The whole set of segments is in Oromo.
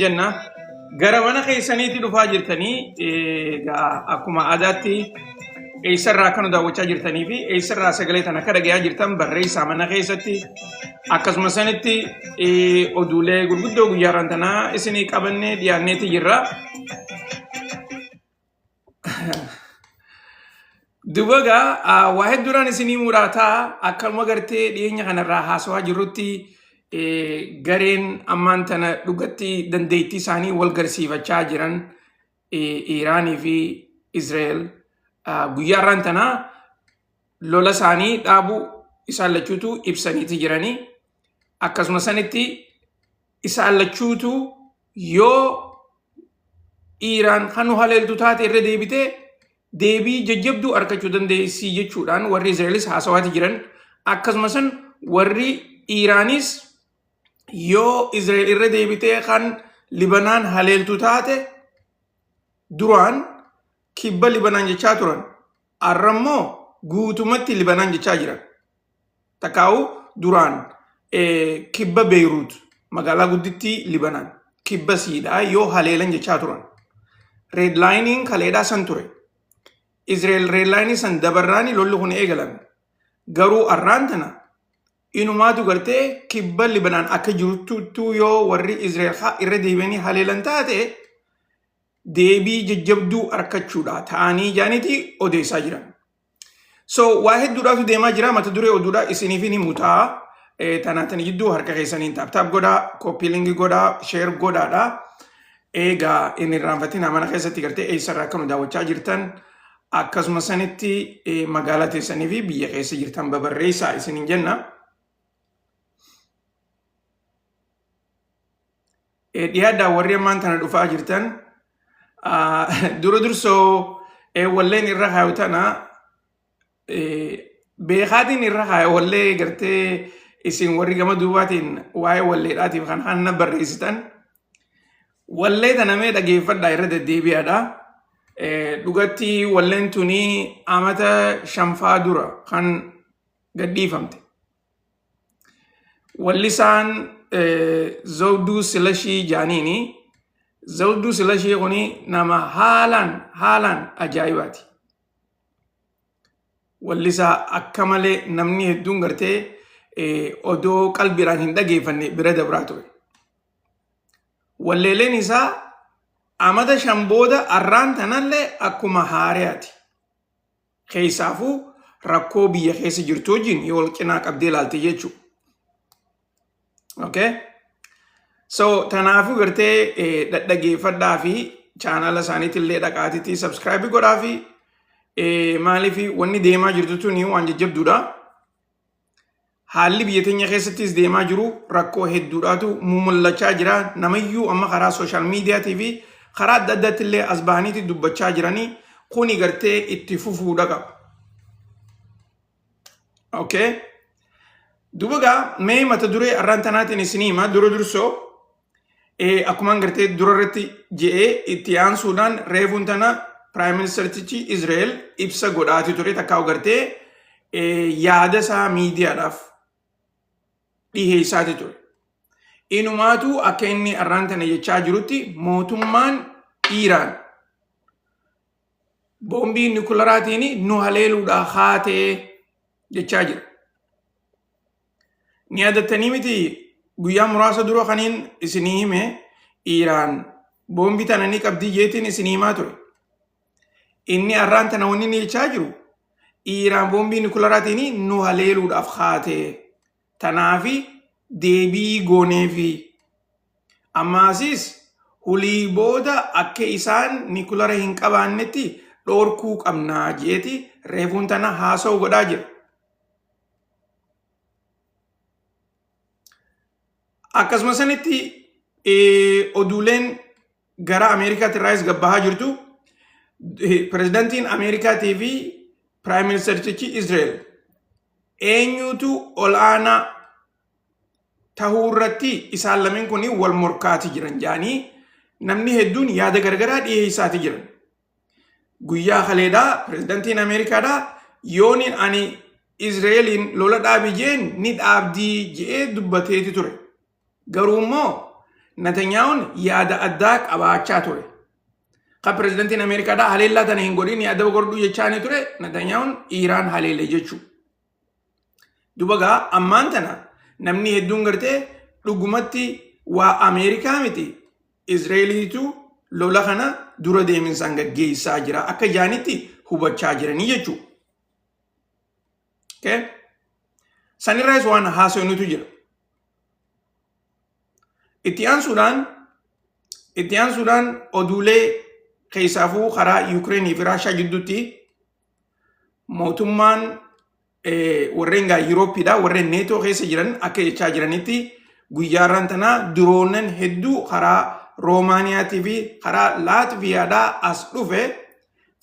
jenna gara mana keessaniitti dhufaa jirtanii akkuma aadaatti eessarraa kan daawwachaa jirtanii fi eessarraa sagalee tana akka dhagayaa jirtan barreessaa mana keessatti akkasuma sanitti oduulee gurguddoo guyyaarran tanaa isinii qabannee dhiyaanneeti jirra. Dubaga waa hedduudhaan isinii muraataa akkuma gartee dhiyeenya kanarraa haasawaa jirrutti gareen ammaan tana dhugatti dandeettii isaanii wal garsiifachaa jiran Iraanii fi Israa'el guyyaarran tana lola isaanii dhaabuu isaan lachuutu ibsaniiti jiranii. Akkasuma sanitti isaan lachuutu yoo Iraan kan haleeltu taate irra deebitee deebii jajjabduu argachuu dandeessii jechuudhaan warri Israa'elis haasawaati jiran. Akkasuma san warri Iraanis yoo Israa'el irra deebitee kan Libanaan haleeltu taate duraan kibba Libanaan jechaa turan arrammoo guutumatti Libanaan jechaa jiran. Takkaa'u duraan kibba Beirut magaalaa guddittii Libanaan kibba siidhaa yoo haleelan jechaa turan. Redlining kaleedhaa san ture. Israa'el redlining san dabarraani lolli kun eegalame. Garuu arraan tana inumaatu gartee kibba Libanaan akka jirtutu yoo warri Israa'el irra deebi'anii haleelan taate deebii jajjabduu argachuudha ta'anii jaaniiti odeessaa jiran. So waa hedduudhaatu deemaa jira. Mata duree oduudha isiniif ni mutaa. Tanaatan jidduu harka keessaniin taaptaap godhaa, kooppiilingi godhaa, sheer godhaadha. Egaa inni irraanfatiin mana keessatti gartee eessarraa akka nu daawwachaa jirtan akkasuma sanitti magaalaa teessanii fi biyya keessa jirtan babarreessaa isiniin jenna. Dhiyaadhaa warri ammaan tana dhufaa jirtan dura dursoo walleen irra haayu tana beekaatiin irra haayu wallee gartee isin warri gama duubaatiin waa'ee walleedhaatiif kan hanna barreessitan wallee tana mee dhageeffadhaa irra deddeebi'aadha. Dhugatti walleen tunii amata 5 dura kan gadhiifamte. Wallisaan Zawduu Silashii jaaniini. Zawduu Silashii kuni nama haalaan ajaa'ibaati. Wallisaa akka malee namni hedduun gartee odoo qalbiidhaan hin dhageeffanne bira dabraa ture. Walleeleen isaa amata 5 booda arraan tanallee akkuma haariyaati. Keessaafuu rakkoo biyya keessa jirtu wajjin yoo wal cinaa qabdee ilaalte jechuudha. Okay? So tanaafuu gartee dhaggeeffadhaa fi chaanala isaaniitillee dhaqaatiitii subscribe godhaa fi maaliif wanni deemaa jirtu tuni waan jajjabduudha. Haalli biyya teenya keessattis deemaa jiru rakkoo hedduudhaatu mul'achaa jira. Namayyuu amma karaa social mediaatii fi karaa adda addaatti illee as bahaniiti dubbachaa jiranii kuni gartee itti fufuudha qaba. Okay? Dubagaa mee mata duree arraan tanaatiin isinii hima dura dursoo akkumaan gartee dura irratti je'ee itti aansuudhaan reefuun tana Prime Ministerichi Israa'el ibsa godhaati ture takkaa'u gartee yaada isaa miidiyaadhaaf dhiheessaati ture. Inumaatu akka inni arraan tana jechaa jirutti mootummaan Iraan boombii nukleeraatiin nu haleeluudhaa haatee jechaa jira. Ni yaadattanii miti guyyaa muraasa dura kaniin isinii hime Iraan boombii tana ni qabdii jeetiin isinii himaa ture. Inni arraan tana wanni ni jechaa jiru Iraan boombii nukleeraatiin nu haleeluudhaaf haatee tanaafi deebii gooneefi ammaasis hulii booda akka isaan nukleera hin qabaannetti dhoorkuu qabnaa jeeti reefuun tana haasa'u godhaa jira. Akkasuma sanitti oduuleen gara Ameerikaatti irraas gabbahaa jirtu pirezidaantiin Ameerikaatii fi Prime Ministerichi Israa'el eenyutu ol'aanaa tahuu irratti isaan lameen kun wal morkaati jiran jaanii namni hedduun yaada garagaraa dhiyeessaati jiran. Guyyaa kaleedhaa pirezidaantiin Ameerikaadhaa yooniin ani Israa'eliin lola dhaabi jeen ni dhaabdii je'ee dubbateeti ture. Garuu immoo Netanyahuun yaada addaa qabaachaa ture. Kan pirezidantiin Ameerikaadhaa haleellaa tana hin godhin yaada godhuu jechaanii ture Netanyahuun Iiraan haleele jechuudha. Duuba gaa ammaan tana namni hedduun gartee dhugumatti waa Ameerikaa miti Izraa'eliitu lola kana dura deeminsaan gaggeessaa jira akka jaanitti hubachaa jiranii jechuudha. Sanirraas waan haasawnutu jira. Itti aansuudhaan oduulee keessaafuu karaa Yuukireenii fi Raashaa gidduutti mootummaan warreen Yuurooppiidha warreen neetoo keessa jiran akka jechaa jiranitti guyyaarraan tanaa diroonan hedduu karaa Roomaaniyaatii fi karaa Laatviyaadhaa as dhufe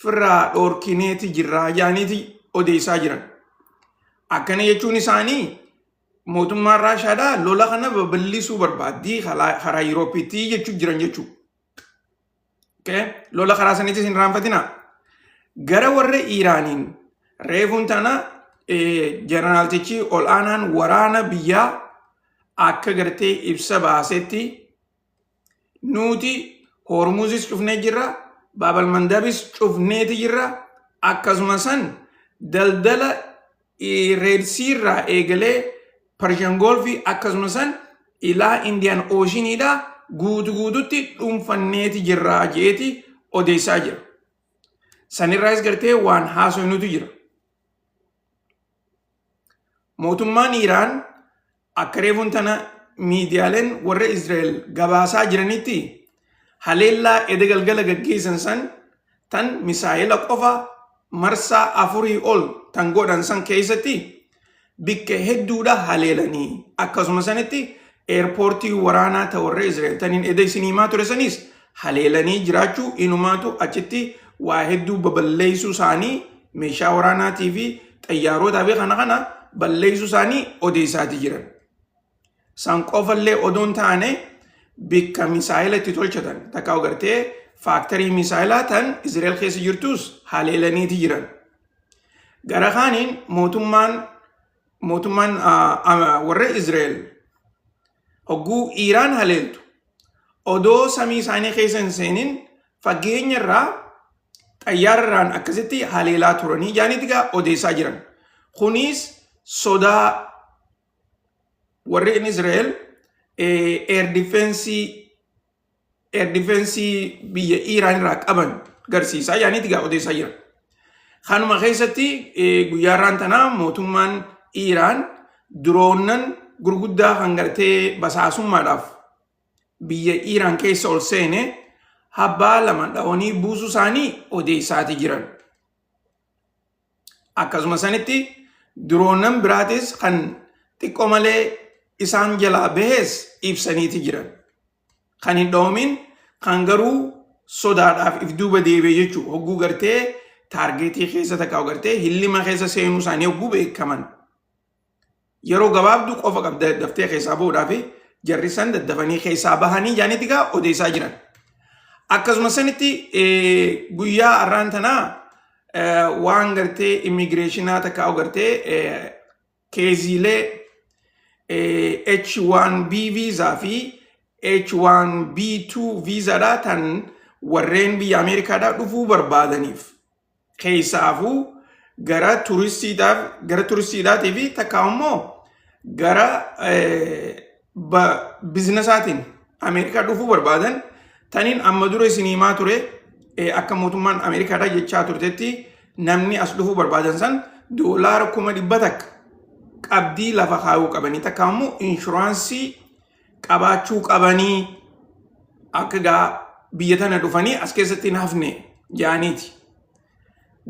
firraa dhoorkineeti jirraa jaaniiti odeessaa jiran. Akkana jechuun isaanii mootummaan Raashaadhaa lola kana babal'isuu barbaaddii karaa Yuurooppiitti jechuu jiran jechuudha. Lola karaa saniitis hin raanfatina. Gara warra Iiraaniin reefuun tana jeneraaltichi ol aanaan waraana biyyaa akka gartee ibsa baasetti nuti Hormuzis cufnee jirra, Baabal Mandabis cufneeti jirra, akkasuma san daldala reedsiirraa eegalee Persian Golfii akkasuma san ilaa Indian Oceaniidha guututti dhuunfanneeti jirra jeeti odeessaa jira. Sanirraas gartee waan haasawnutu jira. Mootummaan Iiraan akka reefuun tana miidiyaaleen warra Izraa'el gabaasaa jiranitti haleellaa edda galgala gaggeessan san tan misaa'ila qofa marsaa 4 ol tan godhan san keessatti bakka hedduudha haleelanii akkasuma sanitti eerpoortii waraanaa ta warra Izraa'el taniin edda isiniimaa ture sanis haleelanii jiraachuu inumaatu achitti waa hedduu baballeessuu isaanii meeshaa waraanaatii fi xayyaarotaa fi kana balleessuu isaanii odeessaati jiran. San qofallee odoon taane bakka misaa'ila itti tolchatan takka agartee faaktarii misaa'ilaa tan Izraa'el keessa jirtus haleelaniiti jiran. Gara kaaniin mootummaan warra Izraa'el hogguu Iiraan haleeltu odoo samii isaanii keessa hin seenin fageenyarraa xayyaararraan akkasitti haleelaa turanii jaaniiti gaa odeessaa jiran. Kunis sodaa warreen Izraa'el air defense biyya Iiraan irraa qaban garsiisaa jaaniiti gaa odeessaa jiran. Kanuma keessatti guyyaarraan tanaa mootummaan Iiraan diroonan gurguddaa kan gartee basaasummaadhaaf biyya Iiraan keessa ol seene habbaa lama dha'anii buusuu isaanii odeessaati jiran. Akkasuma sanitti diroonan biraatis kan xiqqoo malee isaan jalaa bahees ibsaniiti jiran. Kan hin dhoomin kan garuu sodaadhaaf if duuba deebi'e jechuudha. Hogguu gartee taargeetii keessa takka gartee hillima keessa seenuu isaanii hogguu beekaman. Yeroo gabaabduu qofa qabda daftee keessaa bahuudhaaf jarri san daddafanii keessaa bahanii jaaniiti gaa odeessaa jiran. Akkasuma sanitti guyyaa har'aan tanaa waan gartee immigireeshinaa takka gartee keeziilee H1B viizaa fi H1B2 viizaadhaa tan warreen biyya Ameerikaadhaa dhufuu barbaadaniif keessaafuu gara turistiidhaatii fi takka immoo gara bizinesaatiin Ameerikaa dhufuu barbaadan taniin amma dura isiniimaa ture akka mootummaan Ameerikaadhaa jechaa turtetti namni as dhufuu barbaadan san doolaara 100,000 takka qabdii lafa kaayuu qabanii takka immoo inshuraansii qabaachuu qabanii akka gaa biyya tana dhufanii as keessatti hin hafne jaaniiti.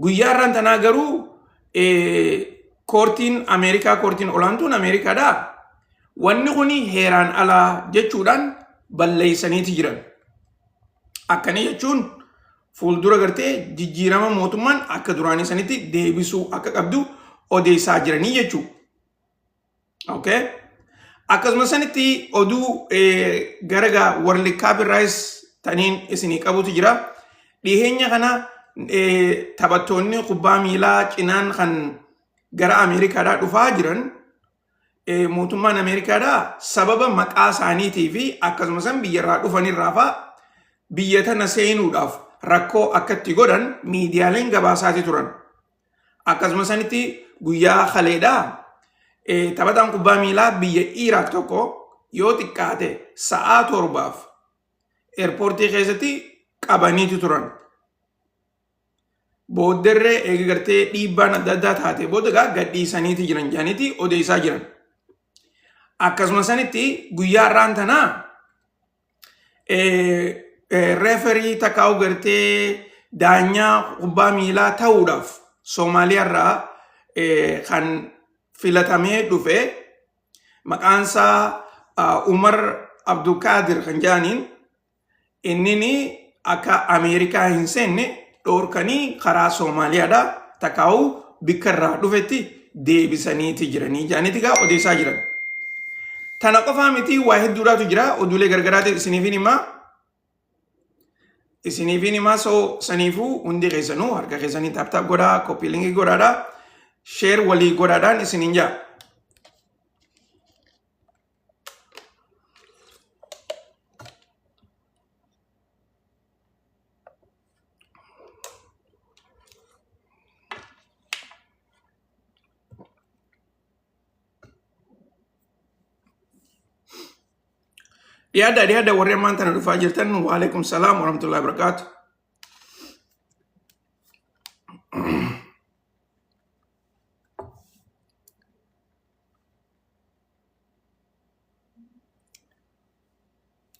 Guyyaa har'aan tanaa garuu koortiin Ameerikaa koortiin olaantuun Ameerikaadhaa wanni kuni heeraan alaa jechuudhaan balleessaniiti jiran. Akkana jechuun fuuldura gartee jijjiirama mootummaan akka duraanii sanitti deebisuu akka qabdu odeessaa jiranii jechuudha. Akkasuma sanitti oduu garagaa warri kaapiraayis taniin isinii qabutu jira. Dhiheenya kana taphattoonni kubbaa miilaa cinaan kan gara Ameerikaadhaa dhufaa jiran mootummaan Ameerikaadhaa sababa maqaa isaaniitii fi akkasumas biyyarraa dhufanirraa fa'a biyya tana seenuudhaaf rakkoo akkatti godhan miidiyaaleen gabaasaati turan. Akkasumas sanitti guyyaa kaleedhaa taphataan kubbaa miilaa biyya Iraaq tokko yoo xiqqaate sa'aa 7 eerpoortii keessatti qabaniitu turan. Boodderree eega gartee dhiibbaan adda addaa taate booda gadhiisaniiti jiran jaaniiti odeessaa jiran. Akkasumas sanitti guyyaa irraan tanaa referii takkaa'u gartee daanyaa kubbaa miilaa ta'uudhaaf Somaaliyaarraa kan filatamee dhufe maqaansaa Umar Abdulqaadir kan jedhaniin inni akka Ameerikaa hin seenne dhoorkanii karaa Somaaliyaadhaa takkaa'u bikka irraa dhufetti deebisaniiti jiranii jaaniiti odeessaa jiran. Tana qofaa miti waa hedduudhaatu jira oduulee gargaraati isiniifin himaa soo saniifuu hundi keessanuu harka keessanii taaptaap godhaa koppii linkii godhaadhaa sheer walii godhaadhaan isiniin jaa. Dhiyaadha warreen maanta na dhufaa jirtan waalaikum salaam warahmatullahi wabarakatuh.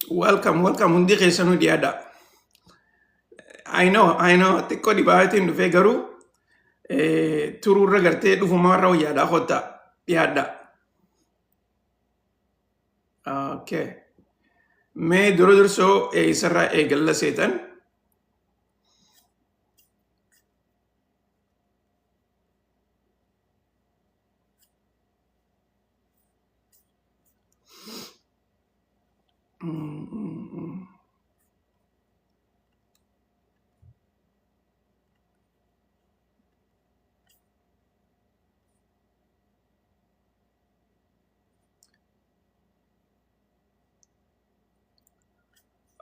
Welcome hundi keessanuu dhiyaadha. I know xiqqoo dhibaatiin dhufee garuu turuurra gartee dhufumarra wayyaadhaa hotta dhiyaadha. Okay. Mee dursoo isarraa eegalla seetan.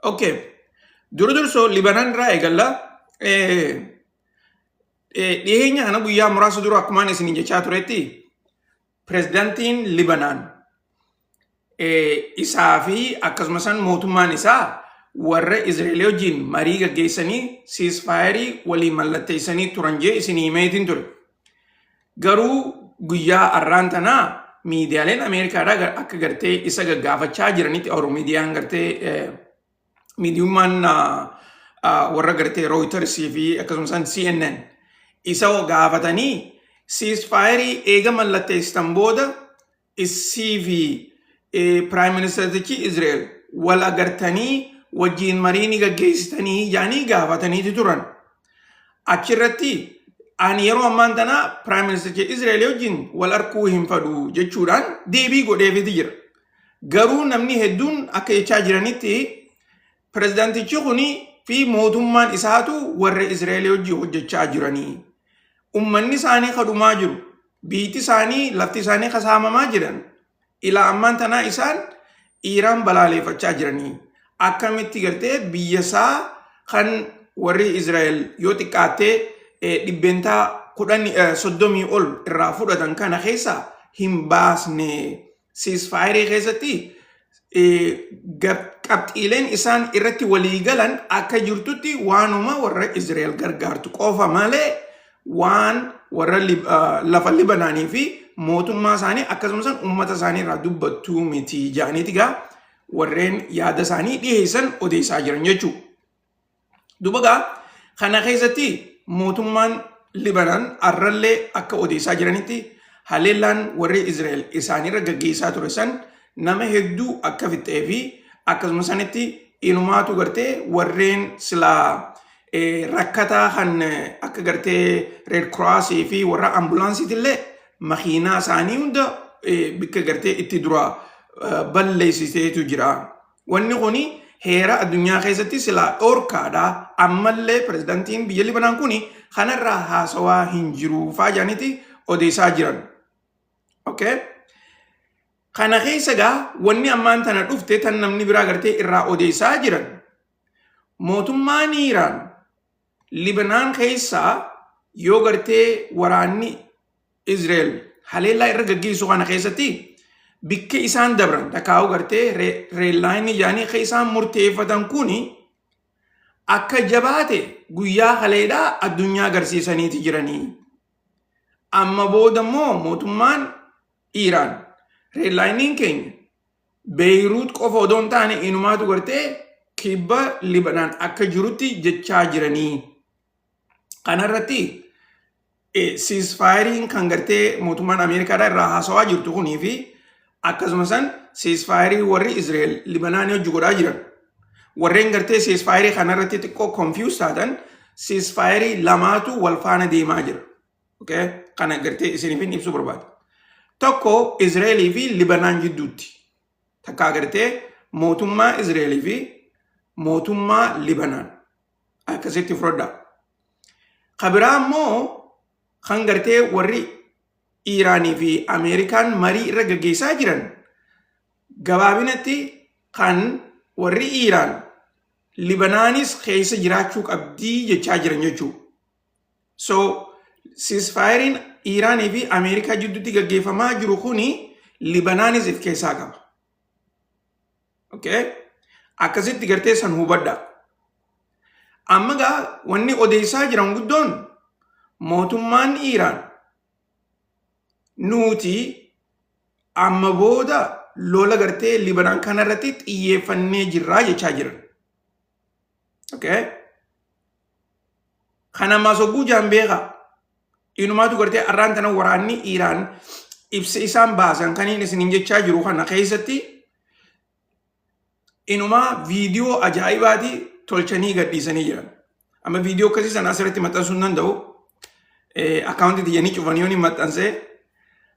Okay. Dursoo Libanaan irraa eegalla. Dhiyeenya kana guyyaa muraasa dura akkumaan isiniin jechaa turetti pirezidaantiin Libanaan isaa fi akkasumas mootummaan isaa warra Izraa'el wajjin marii gaggeessanii siisfaayirii waliin mallatteessanii turan jee isinii himeetiin ture. Garuu guyyaa har'aan tanaa miidiyaaleen Ameerikaadhaa akka gartee isa gaggaafachaa jiranitti miidiyaan gartee miidiyummaan warra gartee Reuters fi akkasumas CNN isa gaafatanii siisfaayirii eega mallatteessitan booda isii fi Prime Ministerichi Israa'el wal agartanii wajjin marii ni gaggeessitanii jaanii gaafataniiti turan. Achirratti ani yeroo ammaan tanaa Prime Ministerichi Israa'el wajjin wal arguu hin fedhu jechuudhaan deebii godheefiti jira. Garuu namni hedduun akka jechaa jiranitti pirezidaantichi kuni fi mootummaan isaatu warra Israa'el wajjin hojjechaa jiranii. Ummanni isaanii kadhumaa jiru. Biitti isaanii lafti isaanii kasaamamaa jiran. Ilaa ammaan tanaa isaan Iraan balaaleeffachaa jiranii. Akkamitti gartee biyya isaa kan warri Israa'el yoo xiqqaattee dhibbentaa 30 ol irraa fudhatan kana keessa hin baasne siisfaayirii keessatti qabxiileen isaan irratti walii galan akka jirtutti waanuma warra Israa'el gargaartu qofa malee waan warra lafa Libanaanii fi mootummaa isaanii akkasumas uummata isaanii irraa dubbattuu miti jaaniiti warreen yaada isaanii dhiyeessan odeessaa jiran jechuudha. Dubagaa kana keessatti mootummaan Libanaan arrallee akka odeessaa jiranitti haleellaan warri Israa'el isaanirra gaggeessaa ture san nama hedduu akka fixee fi akkasumas sanitti inumaatu gartee warreen silaa rakkataa kan akka gartee Red Cross fi warra ambulaansiitillee makiinaa isaanii hunda bikka gartee itti dura balleessiteetu jira. Wanni kuni heera addunyaa keessatti silaa dhorkaadha. Ammallee pirezidaantiin biyya Libanaan kuni kanarraa haasawaa hin jiru faajaanitti odeessaa jiran. Okay? Kana keessa gaa wanni ammaan tana dhufte tan namni biraa gartee irraa odeessaa jiran. Mootummaan Iiraan Libanaan keessaa yoo gartee waraanni Israa'el haleellaa irra gaggeessu kana keessatti bikka isaan dabran takkaa'u gartee reellaayinii jaanii akka isaan murteeffatan kuni akka jabaate guyyaa haleedhaa addunyaa agarsiisaniiti jiranii. Amma booda immoo mootummaan Iiraan reellaayiniin keenya Beeyruut qofa odoo hin taane inumaatu gartee kibba Libanaan akka jirutti jechaa jiranii. Kanarratti ceasefiriin kan gartee mootummaan Ameerikaadhaa irraa haasawaa jirtu kunii fi akkasumas ceasefirii warri Israa'el Libanaan hojii godhaa jiran. Warreen gartee ceasefirii kanarratti xiqqoo confused taatan ceasefirii lamaatu wal faana deemaa jira. Okay? Kana gartee isiniifin ibsuu barbaada. Tokko Israa'elii fi Libanaan jidduutti. Takka gartee mootummaa Israa'elii fi mootummaa Libanaan. Akkasitti fudhadhaa. Kabiraa immoo kan gartee warri Iiraanii fi Ameerikaan marii irra gaggeessaa jiran gabaabinatti kan warri Iiraan Libanaanis keessa jiraachuu qabdii jechaa jiran jechuudha. So ceasefiriin Iiraanii fi Ameerikaa jidduutti gaggeeffamaa jiru kuni Libanaanis if keessaa qaba. Okay? Akkasitti gartee san hubadhaa. Amma gaa wanni odeessaa jiran guddoon mootummaan Iiraan nuti amma booda lola gartee Libanaan kanarratti xiyyeeffannee jirraa jechaa jiran. Okay? Kana maasoguu jaambeeqa. Inumaatu gartee arraan tana waraanni Iiraan ibsa isaan baasan kaniin isiniin jechaa jiru kana keessatti inumaa viidiyoo ajaa'ibaati tolchanii gadhiisanii jiran. Amma viidiyoo akkasii sana asirratti maxxansuu hin danda'u. Akkaawuntii tiyyanii cufanii yoon hin maxxansee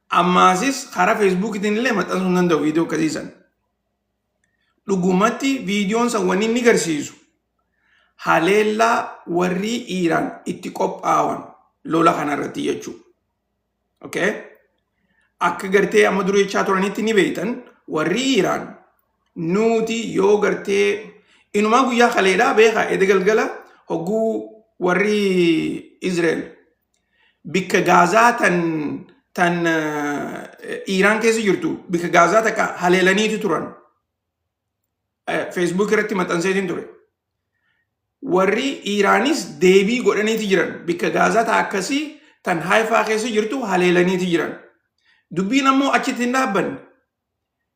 ammaasis karaa feesbuukiitiin illee maxxansuu hin danda'u viidiyoo akkasii sana. Dhugumatti viidiyoon san wanni inni agarsiisu haleellaa warri Iiraan itti qophaa'an lola kanarratti jechuudha. Okay? Akka gartee amma dura jechaa turanitti ni beektan warri Iiraan nuti yoo gartee inumaa guyyaa kaleedhaa beekaa edda galgala hogguu warri Israa'el bikka Gaazaa tan Iiraan keessa jirtu bikka Gaazaa takka haleelaniiti turan. Facebook irratti maxxanseetiin ture. Warri Iiraanis deebii godhaniiti jiran bikka Gaazaa ta'a akkasii tan Haifaa keessa jirtu haleelaniiti jiran. Dubbiin ammoo achitti hin dhaabbanne.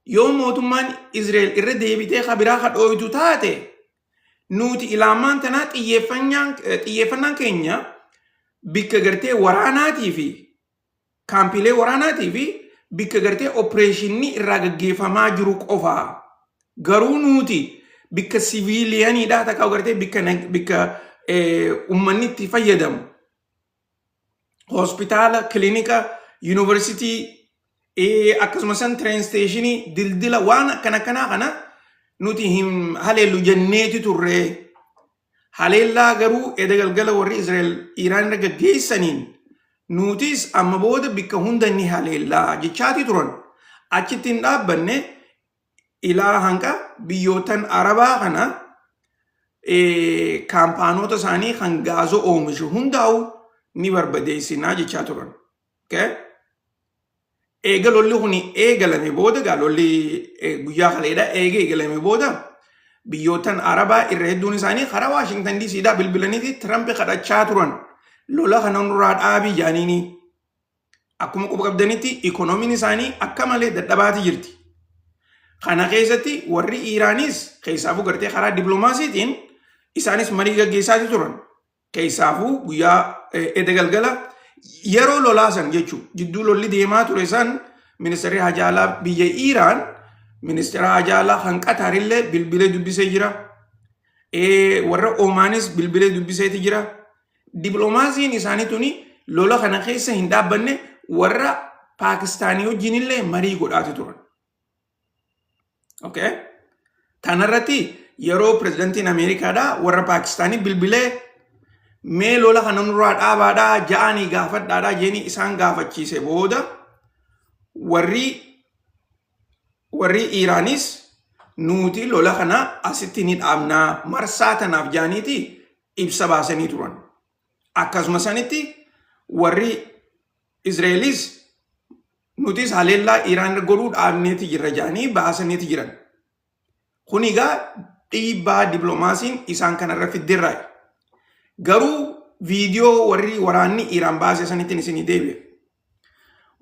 Yoo mootummaan Israa'el irra deebitee kabiraa kadhooytu taate nuti ilaamaan tanaa xiyyeeffannaan keenya bikka gartee waraanaatii fi kaampiilee waraanaatii fi bikka gartee opereeshinii irraa gaggeeffamaa jiru qofaa. Garuu nuti bikka siviiliyaniidhaa takka gartee bikka uummanni itti fayyadamu. Hospitaala, kilinika, yuunivarsiitii akkasumas train stationii dildila waan akkanaa kana nuti hin haleellu jenneeti turre. Haleellaa garuu edda galgala warri Israa'el Iiraan irra gaggeessaniin nutis amma booda bikka hunda ni haleellaa jechaati turan. Achitti hin dhaabbanne ilaa hanga biyyootan Arabaa kana kaampaanoota isaanii kan gaazoo oomishu hundaa'u ni barbadeessinaa jechaa turan. Okay? Eega lolli kun eegalame booda gaa lolli guyyaa kaleedhaa eegalame booda biyyootan Arabaa irra hedduun isaanii karaa Waashingtan DCdhaa bilbilaniiti Trump kadhachaa turan lola kana nurraa dhaabii jaaniini. Akkuma quba qabdanitti ikoonomiin isaanii akka malee dadhabaati jirti. Kana keessatti warri Iiraanis keessaafuu gartee karaa dippiloomaasiitiin isaanis marii gaggeessaati turan. Keessaafuu guyyaa edda galgala yeroo lolaasan jechuun jidduu lolli deemaa ture san ministeerri hajaalaa biyya Iiraan ministeera hajaalaa kan Qataarillee bilbilee dubbisee jira. Warra Omaanis bilbilee dubbiseeti jira. Dippiloomaasiin isaanii tuni lola kana keessa hin dhaabbanne warra Paakistaanii wajjinillee marii godhaati turan. Okay? Kanarratti yeroo pirezidantiin Ameerikaadhaa warra Paakistaanii bilbilee mee lola kana nurraa dhaabaadhaa ja'anii gaafadhaadhaa jeenii isaan gaafachiise booda warri warri Iraanis nuti lola kana asitti ni dhaabnaa marsaa tanaaf jaaniiti ibsa baasanii turan. Akkasuma sanitti warri Israa'elis nutis haleellaa Iraan godhuu dhaabneeti jirra jaanii baasaniiti jiran. Kun egaa dhiibbaa dippiloomaasiin isaan kanarra fiddeerraa. Garuu viidiyoo warri waraanni Iraan baase sanittiin isinii deebi'e.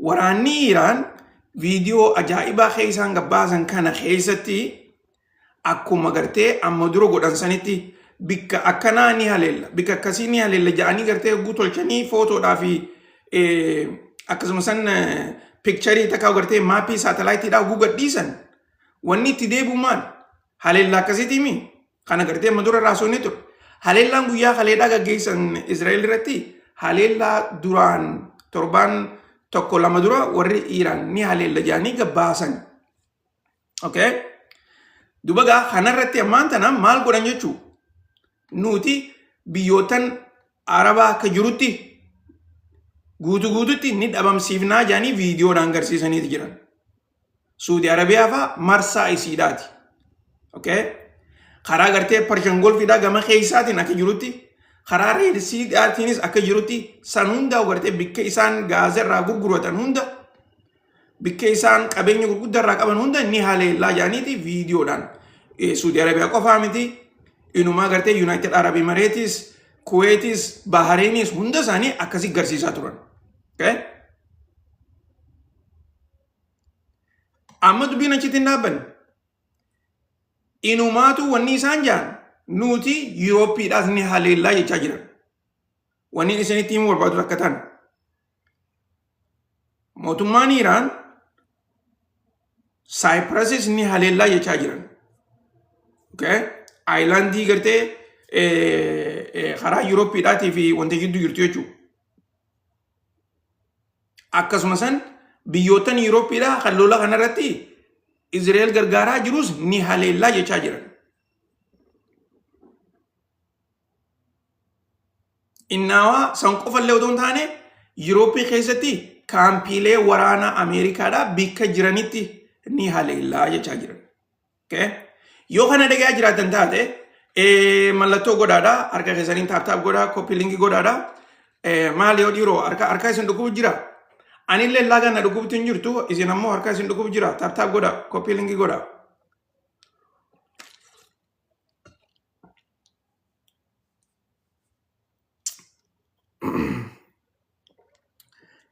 Waraanni Iraan viidiyoo ajaa'ibaa isaan gabbaasan kana keessatti akkuma gartee amma dura godhan sanitti bikka akkanaa ni haleella, bikka akkasii ni haleella jedhanii gartee hogguu tolchanii footoodhaa fi akkasuma san pikcharii takkaa gartee maappii saatalaayitiidhaa hogguu gadhiisan. Wanni itti deebi'u maal? Haleellaa akkasiitiimi. Kana gartee amma dura raasonni ture. Haleellaan guyyaa haleellaa gaggeessan Israa'el irratti haleellaa duraan torbaan tokko lama dura warri Iraan ni haleella jedhanii gabbaasan. Okay? Duba gaa kanarratti ammaan tana maal godhan jechuu? Nuti biyyootan Arabaa akka jirutti guutuutti ni dhabamsiifnaa jedhanii viidiyoodhaan agarsiisaniiti jiran. Suudi Arabiyaa fa'aa marsaa isiidhaati. Okay? Karaa gartee Pershian Golfiidhaa gama keessaatiin akka jirutti karaa reedsiidhaatiinis akka jirutti san hundaa gartee bikka isaan gaazarraa gurguratan hunda bikka isaan qabeenya gurguddarraa qaban hunda ni haleellaa jedhaniiti viidiyoodhaan. Suudi Arabiyaa qofaa miti inumaa gartee United Arab Emirates, Kuwaitis, Bahareenis hunda isaanii akkasii agarsiisaa turan. Okay? Amma dubbiin achitti hin dhaabbanne. Inumaatu wanni isaan jaan nuti Yurooppiidhaas ni haleellaa jechaa jiran. Wanni isinitti himuu barbaadu akka ta'an. Mootummaan Iraan Cyprus ni haleellaa jechaa jiran. Okay? Aayilaandii gartee karaa Yurooppiidhaatii fi wanta gidduu jirtu jechuudha. Akkasuma san biyyootan Yurooppiidhaa kan lola kanarratti Israa'el gargaaraa jirus ni haleellaa jechaa jiran. Innaawaa san qofallee otoo hin taane Yurooppii keessatti kaampiilee waraanaa Ameerikaadhaa bikka jiranitti ni haleellaa jechaa jiran. Okay? Yoo kana dhagaa jiraatan taate mallattoo godhaadhaa harka keessaniin taaptaap godhaa koppiliingii godhaadhaa maal yoo dhiiroo harka isin dhukkub jira. Anillee laga na dhukkubti hin jirtu isin ammoo harka isin dhukkub jira taaptaap godhaa koppiliingii godhaa.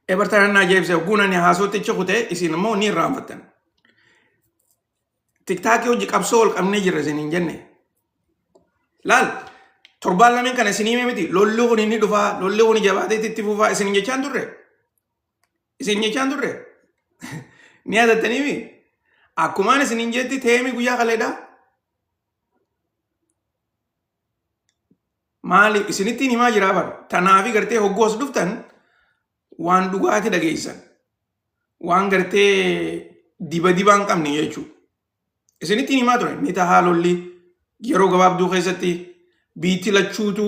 Ebartaan na jeebse guna ni haasootti chokute isin ammoo ni irraanfattan. TikTok hojii qabsoo ol qabnee jirra isin hin jenne. Laal torbaan lameen kana isin hime miti lolli kun inni dhufaa lolli kun jabaatee itti fufaa isin jechaan turre. Isin jechaan turre. Ni yaadattaniimi akkumaan isin hin jetti teemi guyyaa kaleedhaa. Maaliif isinittiin himaa jiraa bara tanaafi gartee hogguu as dhuftan waan dhugaati dhageessan waan gartee dibaan qabne jechuudha. Isinittiin himaa ture ni tahaa lolli yeroo gabaabduu keessatti biitti lachuutu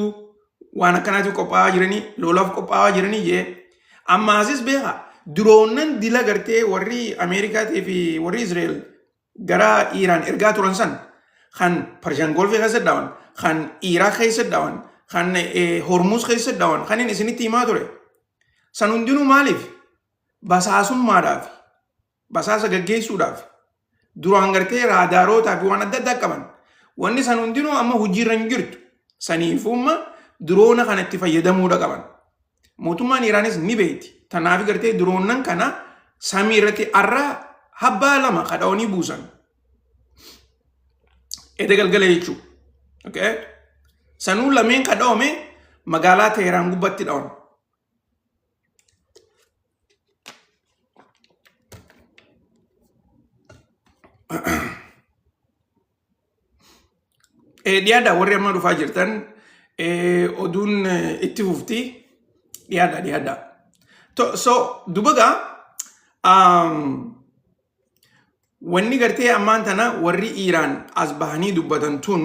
waan akkanaatiif qophaa'aa jiranii lolaaf qophaa'aa jiranii jee ammaasis beekaa duroonnan dila gartee warri Ameerikaatii fi warri Israa'el gara Iraan ergaa turan san kan Pershian Golf keessa dhaawan kan Iraaq keessa dhaawan kan Hormuz keessa dhaawan kan inni isinitti himaa ture. San hundinuu maaliif? Basaasummaadhaaf, basaasa gaggeessuudhaaf, duraan gartee raadaarotaa fi waan adda addaa qaban. Wanni san hundinuu amma hojiirra hin jirtu. Saniifumma duroona kanatti fayyadamuudha qaban. Mootummaan Iraanis ni beekti. Tanaaf gartee duroonnan kana samii irratti arraa habbaa lama kadhaa'anii buusan. Edda galgala jechuudha. Okay? Sanuu lameen kadhaa'ame magaalaa Teheraan gubbatti dha'an. Dhiyaadha warri amma dhufaa jirtan oduun itti fufti dhiyaadha. So dubagaa wanni gartee ammaan tana warri Iraan as bahanii dubbatan tun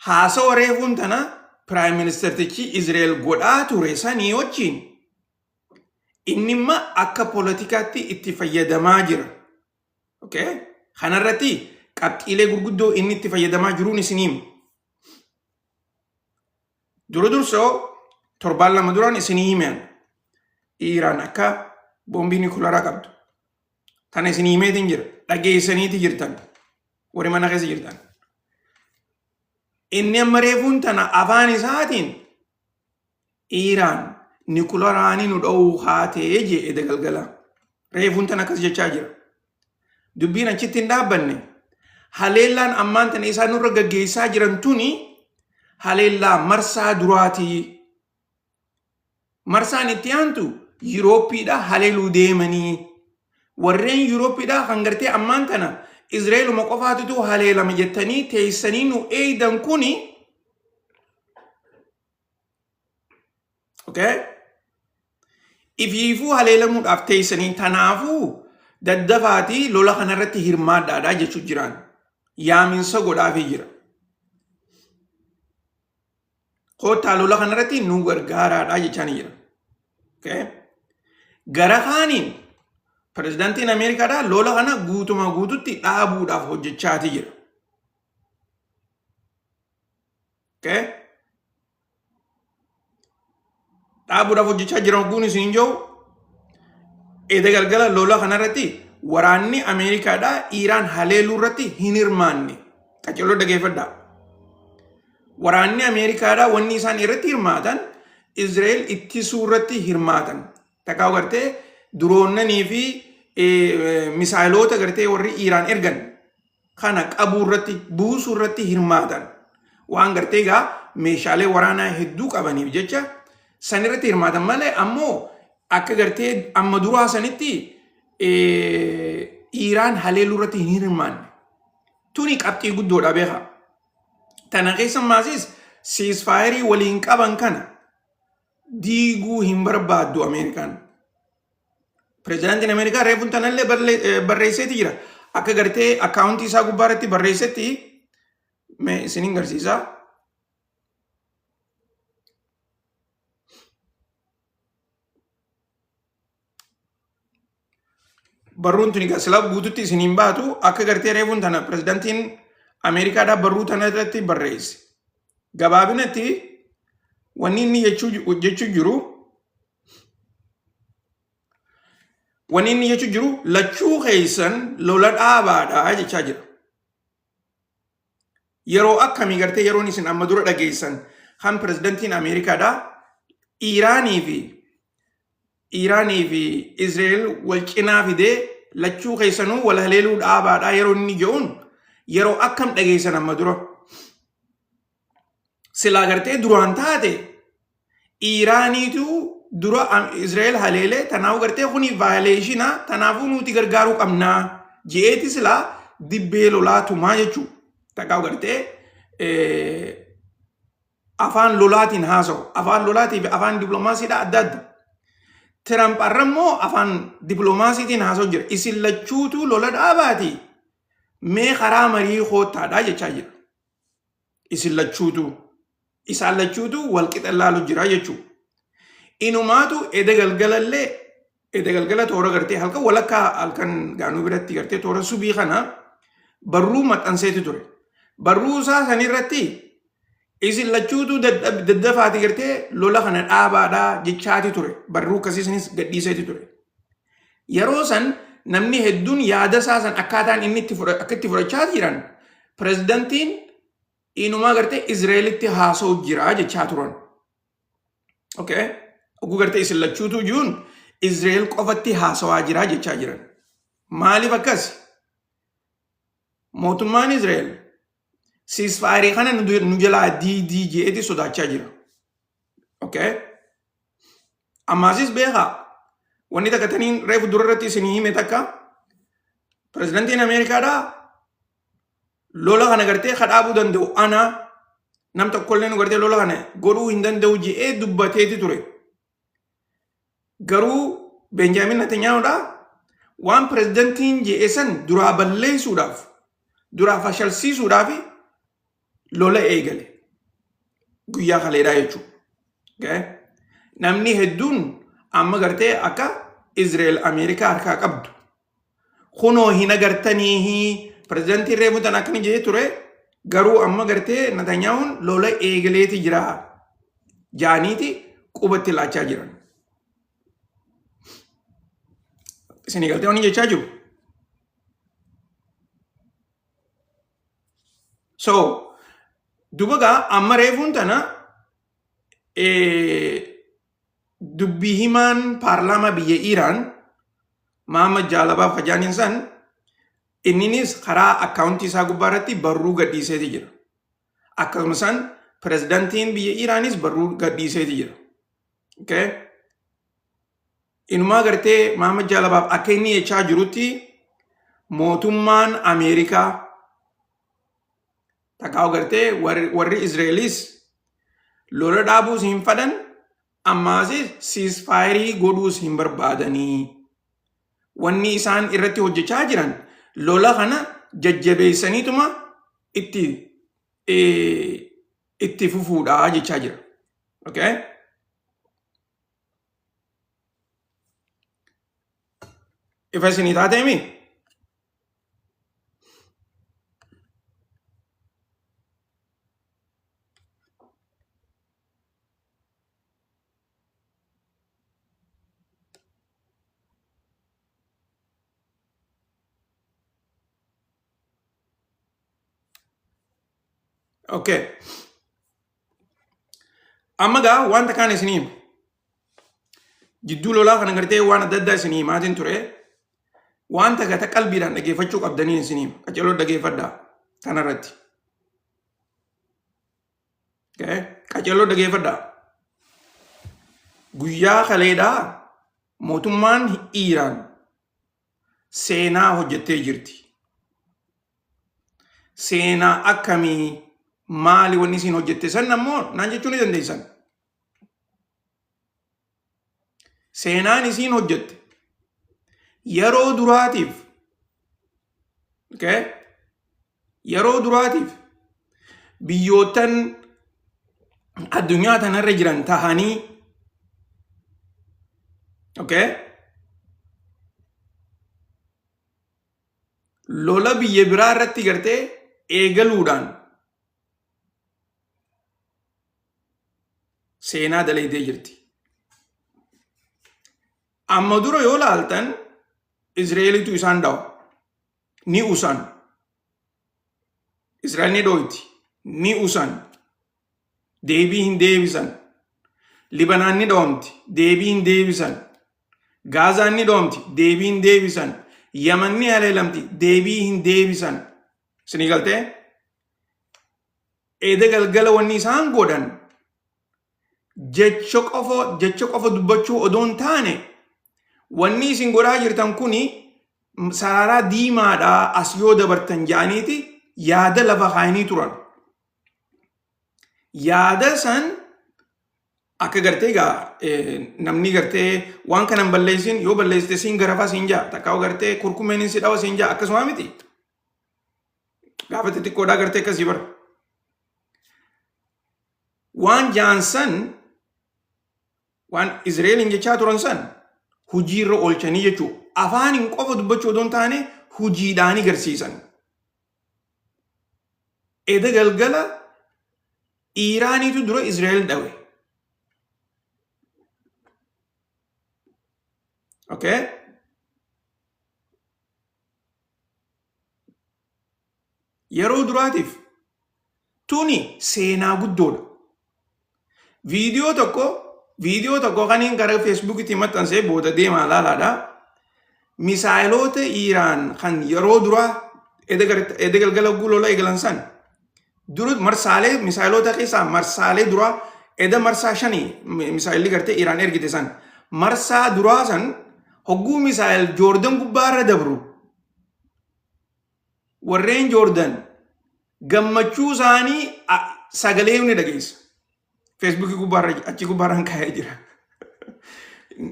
haasawa reefuun tana Prime Ministertichi Israa'el godhaa ture sanii wajjin innimma akka poolitikaatti itti fayyadamaa jira. Okay? Kanarratti qabxiilee gurguddoo inni itti fayyadamaa jiruun isiniim. Dura dursoo torbaan lama duraan isinii himeen Iiraan akka boombii nikulaaraa qabdu. Tana isinii himeetiin jira. Dhageessaniiti jirtan. Warri mana keessa jirtan. Inni amma reefuun tana afaan isaatiin Iiraan nikulaaraanii nu dha'uu haatee jedhe galgala. Reefuun tana akkas jechaa jira. Dubbiin achitti hin dhaabbanne. Haleellaan ammaan tana isaan nurra gaggeessaa jiran tuni haleellaa marsaa duraatii. Marsaan itti aantu Yurooppiidha haleeluu deemanii. Warreen Yurooppiidha kan gartee ammaan tana Izraeluma qofaatutu haleelama jettanii teessanii nu eeydan kuni. Okay? Ifiifuu haleelamuudhaaf teessanii tanaafuu daddafaatii lola kanarratti hirmaadhaadhaa jechuu jiraan. Yaaminsa godhaafii jira. Koottaa lola kanarratti nu gargaaraadhaa jechaan jira. Okay? Gara kaaniin Pirezidaantiin Ameerikaadhaa lola kana guutuma guututti dhaabuudhaaf hojjechaati jira. Okay? Dhaabuudhaaf hojjechaa jiran guun isin jiru edda galgala lola kanarratti waraanni Ameerikaadhaa Iiraan haleeluu irratti hin hirmaanne. Qaceloo dhageeffadhaa. Waraanni Ameerikaadhaa wanni isaan irratti hirmaatan Izrael ittisuu irratti hirmaatan. Takkaa gartee duroonnanii fi misaayiloota gartee warri Iiraan ergan kana qabuu irratti buusuu irratti hirmaatan. Waan gartee egaa meeshaalee waraanaa hedduu qabaniif jecha san irratti hirmaatan malee ammoo akka gartee amma duraa sanitti Iiraan haleeluu irratti hin hirmaanne. Tuni qabxii guddoodha beekaa. Tana keessa maasis siisfaayirii waliin qaban kana diiguu hin barbaaddu Ameerikaan. Pirezidaantiin Ameerikaa reefuun tanallee barreesseeti jira. Akka gartee akkaawuntii isaa gubbaa irratti barreessetti isiniin garsiisa. Barruun tuni sila guututti isiniin baatu akka gartee reefuun tana pirezidaantiin Ameerikaadhaa barruu tana irratti barreesse. Gabaabinatti wanni inni jechuu jiru wanni inni jechuu jiru lachuu keessan lola dhaabaadhaa jechaa jira. Yeroo akkamii gartee yeroon isin amma dura dhageessan kan pirezidaantiin Ameerikaadhaa Iiraanii fi Izrael wal cinaa fidee lachuu keessanuu wal haleeluu dhaabaadhaa yeroo inni jedhuun yeroo akkam dhageessan amma dura. Silaa gartee duraan taate Iiraaniitu dura Izrael haleelee tanaafuu gartee kuni vaayaleeshinaa tanaafuu nuti gargaaruu qabnaa je'eeti silaa dibbee lolaa tumaa jechuudha. Takkaa gartee afaan lolaatiin haasa'u. Afaan lolaatii fi afaan dippiloomaasiidhaa adda adda. Tiramp arrammoo afaan dippiloomaasiitiin haasa'u jira. Isin lachuutu lola dhaabaati. Mee karaa marii koottaadhaa jechaa jira. Isin lachuutu. Isaan lachuutu wal qixa laalu jira jechuudha. Inumaatu edda galgala toora gartee halkan walakkaa halkan gaanuu biratti gartee toora subii kana barruu maxxanseeti ture. Barruu isaa sanirratti isin lachuutu daddafaati gartee lola kana dhaabaadhaa jechaati ture. Barruu akkasiisanis gadhiiseeti ture. Yeroo san namni hedduun yaada isaa san akkaataan inni akka itti fudhachaa jiran pirezidaantiin inumaa gartee Izraelitti haasa'u jira jechaa turan. Okay? Oguu gartee isin lachuutu jiruun Izrael qofatti haasawaa jira jechaa jiran. Maaliif akkas? Mootummaan Izrael siisfaayirii kana nu jalaa diidii je'eeti sodaachaa jira. Okay? Ammaasis beekaa wanni takka taniin reefu dura irratti isinii hime takka pirezidaantiin Ameerikaadhaa lola kana gartee kadhaabuu danda'u ana nam tokkollee nu gartee lola kana godhuu hin danda'u je'ee dubbateeti ture. Garuu Benjaamin Netanyaa'uudhaa waan pirezidaantiin je'e san duraa balleessuudhaaf duraa fashalsiisuudhaaf lola eegale. Guyyaa kaleedhaa jechuudha. Okay? Namni hedduun amma gartee akka Izrael Ameerikaa harkaa qabdu. kunoo hin agartaniihi pirezidaantiin reefu tan akkani jedhee ture garuu amma gartee Netanyahuun lola eegaleeti jira jaaniiti qubatti laachaa jiran. Isinii galtee wani jechaa jiru. So dubagaa amma reefuun tana dubbii himaan paarlaamaa biyya Iraan Mohammad Jaalabaaf Hajaaniin san inninis karaa akkaawuntii isaa gubbaa irratti barruu gadhiiseeti jira. Akkasumas pirezidaantiin biyya Iraanis barruu gadhiiseeti jira. Okay? Inumaa gartee Mohammad Jaalabaaf akka inni jechaa jirutti mootummaan Ameerikaa takkaa'u gartee warri Israa'elis lola dhaabuus hin fedhan ammaas siisfaayirii godhuus hin barbaadanii. Wanni isaan irratti hojjechaa jiran lola kana jajjabeessaniituma itti fufuudha jechaa jira. Okay? Ifa isinii taateemi? Okay. Amma gaa wanta kaan isinii himu. Jidduu lolaa kana gartee waan adda addaa isinii himaatiin ture. Wanta gata qalbiidhaan dhageeffachuu qabdanii isinii himu. Qaceloo dhageeffadhaa kanarratti. Okay. Qaceloo dhageeffadhaa. Guyyaa kaleedhaa mootummaan Iraan seenaa hojjettee jirti. Seenaa akkamii maali wanni isin hojjette san ammoo naan jechuu ni dandeessan. Seenaan isin hojjette yeroo duraatiif okay? Yeroo duraatiif biyyootan addunyaa tanarra jiran tahanii okay? Lola biyya biraa irratti gartee eegaluudhaan seenaa dalaydee jirti. Amma dura yoo laaltan Israa'elitu isaan dhawa. Ni usan. Israa'el ni dhoyti. Ni usan. Deebii hin deebisan. Libanaan ni dhawamti. Deebii hin deebisan. Gaazaan ni dhawamti. Deebii hin deebisan. Yaman ni haleelamti. Deebii hin deebisan. Isinii galtee? Eeda galgala wanni isaan godhan jecha qofa dubbachuu odoon taane wanni isin godhaa jirtan kuni saraaraa diimaadhaa as yoo dabartan jaaniiti yaada lafa kaayanii turan. Yaada san akka gartee gaa namni gartee waan kanan balleessin yoo balleessite siin garafaa siin jaa takkaa'u gartee kurkumeen si dhawa siin jaa akkasuma miti. Gaafa xixiqqoodhaa gartee akkasii bara. Waan jaansan waan Israa'eliin jechaa turan san hujiirra oolchanii jechuu afaaniin qofa dubbachuu odoon taane hujiidhaan agarsiisan. Eeda galgala Iraaniitu dura Israa'el dhawe. Okay? Yeroo duraatiif tuni seenaa guddoodha. Viidiyoo tokko kaniin gara Feesbuukitti maxxansee booda deemaa laalaadha. Misaayiloota Iraan kan yeroo duraa eeda galgala lola eegalan san dura marsaalee misaayiloota keessaa marsaalee duraa eeda marsaa 5 misaayilli gartee Iraan ergite san marsaa duraa san hogguu misaayil Joordan gubbaarra dabru warreen Joordan gammachuu isaanii sagalee ni dhageessa. Feesbuukii gubbaarra achi gubbaarraan kaa'ee jira.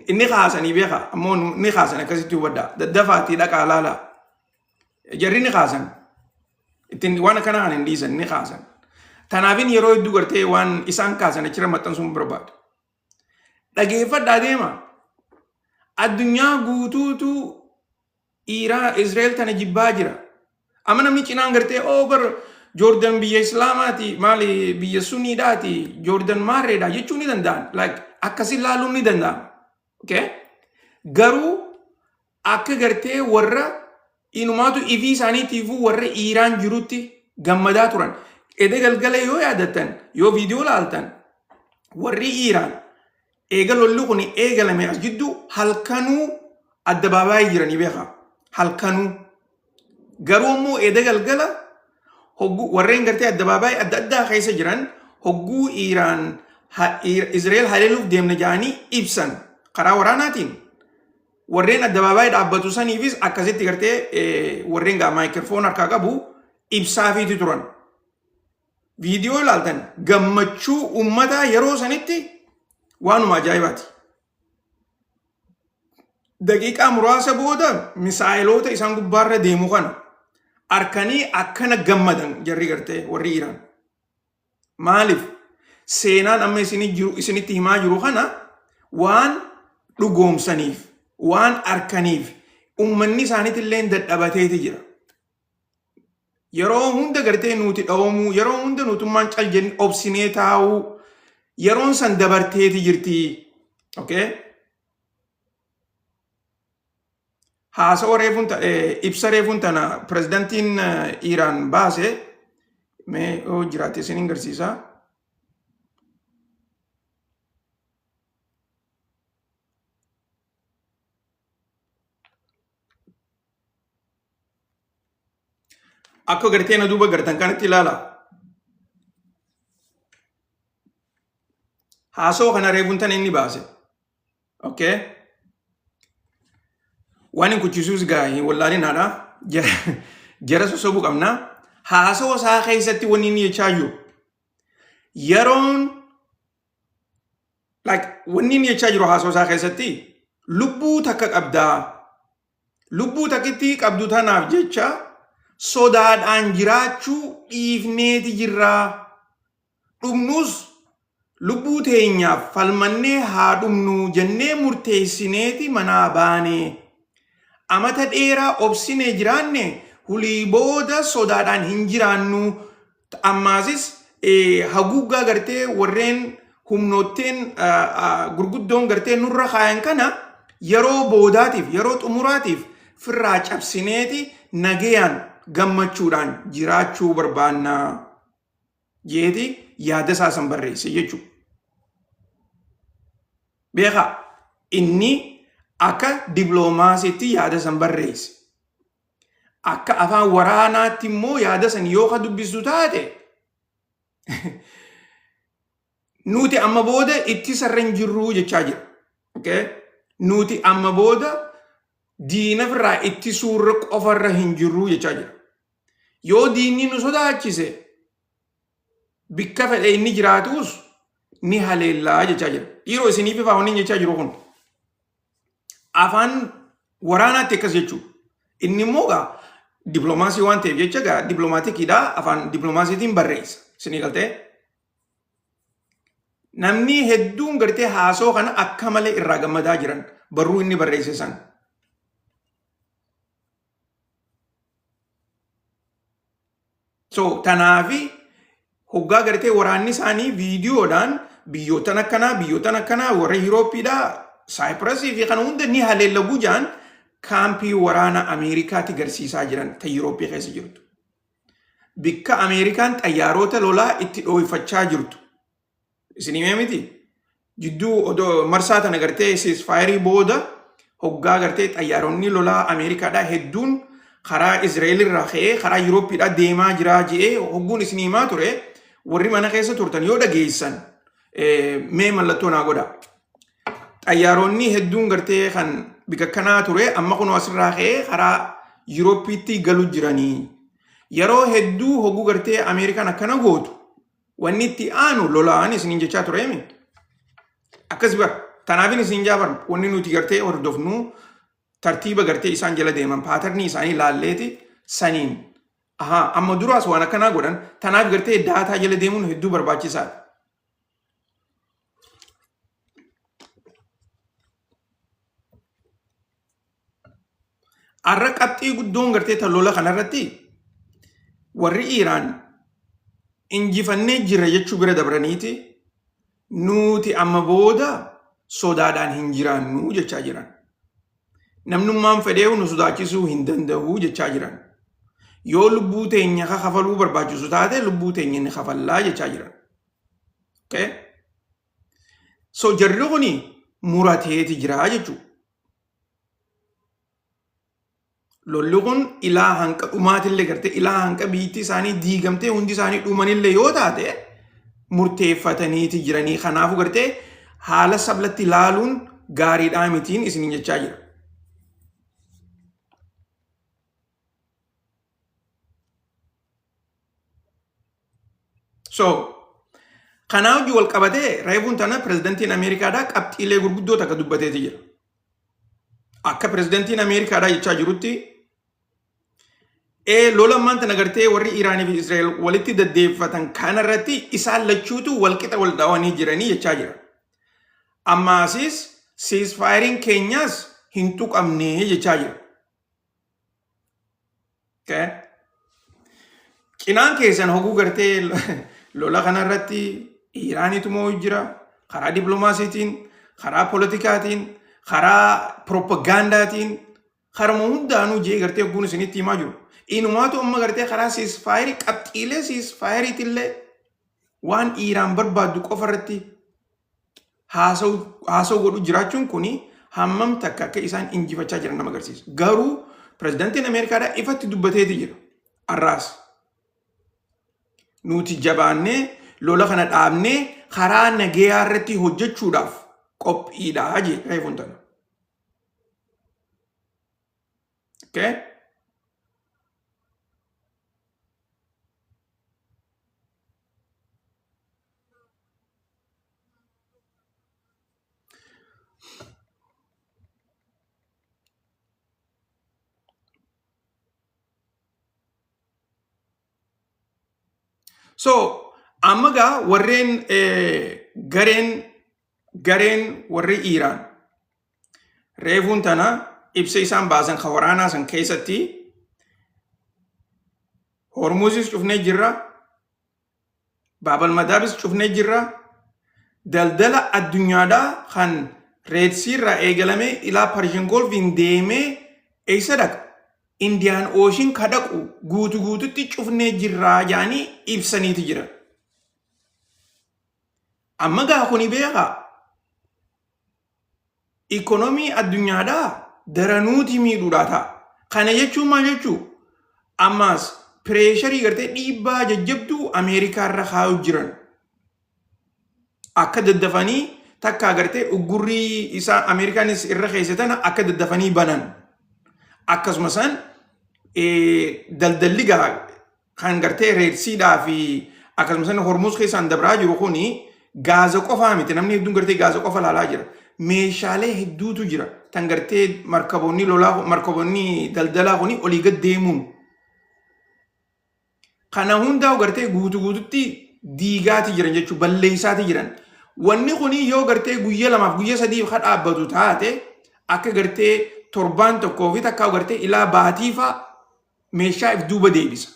Inni kaasanii beeka ammoo ni kaasan akkasitti hubadhaa daddafaatii dhaqaa laalaa. Jarri ni kaasan ittiin waan akkana kan hin dhiisan ni kaasan. Tanaafin yeroo hedduu gartee waan isaan kaasan achirra maxxansuun barbaada. Dhageeffadhaa deema. Addunyaa guutuutu Israel tana jibbaa jira. Amma namni cinaan gartee bar Jordan biyya Islaamaati maali biyya Sunniidhaati Jordan maarreedha jechuu ni danda'an. Like akkasi laaluun ni danda'ama. Okay? Garuu akka gartee warra inumaatu ifii isaaniitiifuu warra Iiraan jirutti gammadaa turan. Ede galgala yoo yaadatan yoo viidiyoo laaltan warri Iiraan eega lolli kun eegalame as jidduu halkanuu adda baabaayii jiranii beeka. Halkanuu. Garuu immoo ede galgala warreen gartee adda baabaayii adda addaa keessa jiran hogguu Iiraan Israel haleeluuf deemna jedhanii ibsan karaa waraanaatiin. Warreen adda baabaayii dhaabbatu saniifis akkasitti gartee warreen gaa maayikirfoon harkaa qabu ibsaafiiti turan. Viidiyoo ilaaltan gammachuu uummataa yeroo sanitti waanuma ajaa'ibaati. Daqiiqaa muraasa booda misaayiloota isaan gubbaarra deemu kana harkanii akkana gammadan jarri gartee warri Iiraan. Maaliif? Seenaan amma isinitti himaa jiru kana waan dhugoomsaniif, waan harkaniif uummanni isaaniitillee dadhabateeti jira. Yeroo hunda gartee nuti dhawamuu, yeroo hunda nutummaan cal jennee obsinee taa'uu, yeroon san dabarteeti jirti. Okay? Haasawaa reefuun ibsa reefuun tana pirezidantiin Iiraan baase mee yoo jiraate isin agarsiisa. Akka gartee na duuba gartan kanatti ilaala. Haasawaa kana reefuun tana inni baase. Okay? Waan hin kuchisuus gaa'ii wallaalin haadha jara sosobuu qabna. Haasawaa isaa keessatti wanni inni jechaa jiru. Yeroon wanni inni jechaa jiru haasawaa isaa keessatti lubbuu takka qabdaa. Lubbuu takkitti qabdu tanaaf jecha sodaadhaan jiraachuu dhiifneeti jirraa. Dhumnus lubbuu teenyaaf falmannee haa dhumnu jennee murteessineeti manaa baane. Amata dheeraa obsinee jiraanne hulii booda sodaadhaan hin jiraannu. Ammaasis haguuggaa gartee warreen humnootteen gurguddoon gartee nurra kaayan kana yeroo boodaatiif yeroo xumuraatiif firraa cabsineeti nagayaan gammachuudhaan jiraachuu barbaannaa jeeti yaada isaa san barreesse jechuudha. Beekaa inni akka diploomaasiitti yaada san barreesse. Akka afaan waraanaatti immoo yaada san yoo ka dubbistu taate nuti amma booda itti sarra hin jirruu jechaa jira. Okay? Nuti amma booda diina firraa itti suurra qofarra hin jirruu jechaa jira. Yoo diinni nu sodaachise bikka fedhe inni jiraatus ni haleellaa jechaa jira. Dhiiroo isiniif ifaa wanni jechaa jiru kun. Afaan waraanaatti akkas jechuudha. Inni immoo gaa diploomaasii waan ta'eef jecha gaa diploomaatikiidha afaan diploomaasiitiin barreessa. Isinii galtee? Namni hedduun gartee haasoo kana akka malee irraa gammadaa jiran barruu inni barreesse san. So tanaafi hoggaa gartee waraanni isaanii viidiyoodhaan biyyootan akkanaa warra Yuurooppiidhaa Saayipirasii fi kana hunda ni haleellaguu jaan kaampii waraana Ameerikaatti garsiisaa jiran kan Yuurooppii keessa jirtu. Bikka Ameerikaan xayyaarota lolaa itti dhooyfachaa jirtu. Isin himee miti? Jidduu odoo marsaa tana gartee ceasefire booda hoggaa gartee xayyaaronni lolaa Ameerikaadhaa hedduun karaa Israa'el irraa ka'ee karaa Yuurooppiidhaa deemaa jiraa je'ee hogguun isin himaa ture warri mana keessa turtan yoo dhageessan mee mallattoo naa godha. Xayyaaronni hedduun gartee kan bika kanaa ture amma kun asirraa ka'ee karaa Yuurooppiitti galuu jiranii. Yeroo hedduu hogguu gartee Ameerikaan akkana gootu wanni itti aanu lolaan isiniin jechaa tureemi. Akkas bara tanaafin isin jaabar wanni nuti gartee hordofnu tartiiba gartee isaan jala deeman paatarnii isaanii laalleeti saniin. Amma duraas waan akkanaa godhan tanaaf gartee daataa jala deemuun hedduu barbaachisaadha. arra qabxii guddoon gartee tallola kanarratti warri Iiraan injifannee jira jechuu bira dabraniiti nuti amma booda sodaadhaan hin jiraannu jechaa jiran. Namnummaan fedhee nu sodaachisuu hin danda'u jechaa jiran. Yoo lubbuu teenya kafaluu barbaachisu taate lubbuu teenya ni kafallaa jechaa jiran. Okay? So jarri kuni murateeti jira jechuudha. Lolli kun ilaa hanqa dhumaatillee gartee ilaa hanqa biitti isaanii diigamtee hundi isaanii dhumanillee yoo taate murteeffataniiti jiranii. Kanaafuu gartee haala sablatti ilaaluun gaariidhaa mitiin isiniin jechaa jira. So kanaa hojii wal qabatee reefuun tana pirezidantiin Ameerikaadhaa qabxiilee gurguddoota akka dubbateeti jira. Akka pirezidantiin Ameerikaadhaa jechaa jirutti lola maanta nagartee warri Iiraanii fi Israa'el walitti daddeeffatan kanarratti isaan lachuutu walqixa wal dhaawanii jiranii jechaa jira. Ammaasis ceasefiriin keenyaas hin tuqamnee jechaa jira. Okay? Cinaan keessan hoguu gartee lola kanarratti Iiraaniitu moo jira karaa dippiloomaasiitiin, karaa politikaatiin, karaa propagandaatiin, karaa hundaanuu jee gartee hogguun isinitti himaa jiru. Inumaatu amma gartee karaa ceasefire qabxiilee ceasefiriitillee waan Iiraan barbaaddu qofarratti haasa'u godhu jiraachuun kuni hammam takka akka isaan injifachaa jiran nama agarsiisa. Garuu pirezidantiin Ameerikaadhaa ifatti dubbateeti jira. Arraas nuti jabaannee lola kana dhaabnee karaa nagayaa irratti hojjechuudhaaf qophiidhaa jee reefuun tana. Okay? So amma gaa warreen gareen warri Iiraan reefuun tana ibsa isaan baasan ka waraanaa san keessatti Hormuzis cufnee jirra, Baabal Madaabis cufnee jirra, daldala addunyaadhaa kan reedsiirraa eegalame ilaa Parshiyan Golfiin deemee eessa dhaqa? Indiyaan ooshin kadhaqu guututti cufnee jirraa jaanii ibsaniiti jira. Amma gaa kuni beekaa ikonomii addunyaadhaa daranuuti miidhuudhaa ta'a. Kana jechuun maal jechuu? Ammaas pireesharii gartee dhiibbaa jajjabduu Ameerikaarra kaa'u jiran. Akka daddafanii takka gartee uggurrii isaa Ameerikaanis irra keessatan akka daddafanii banan. Akkasumas daldalli gaa kan gartee reedsiidhaa fi akkasumas Hormuz keessaan dabraa jiru kuni gaaza qofaa miti. Namni hedduun gartee gaaza qofa ilaalaa jira. Meeshaalee hedduutu jira. Tan gartee markaboonni daldalaa kuni olii gad deemuun. Kana hundaa'u gartee guututti diigaati jiran jechuun balleessaati jiran. Wanni kuni yoo gartee guyyaa lamaaf guyyaa sadiif kan dhaabbatu taate akka gartee torbaan tokkoo fi takkaa gartee ilaa baatiifaa meeshaa if duuba deebisa.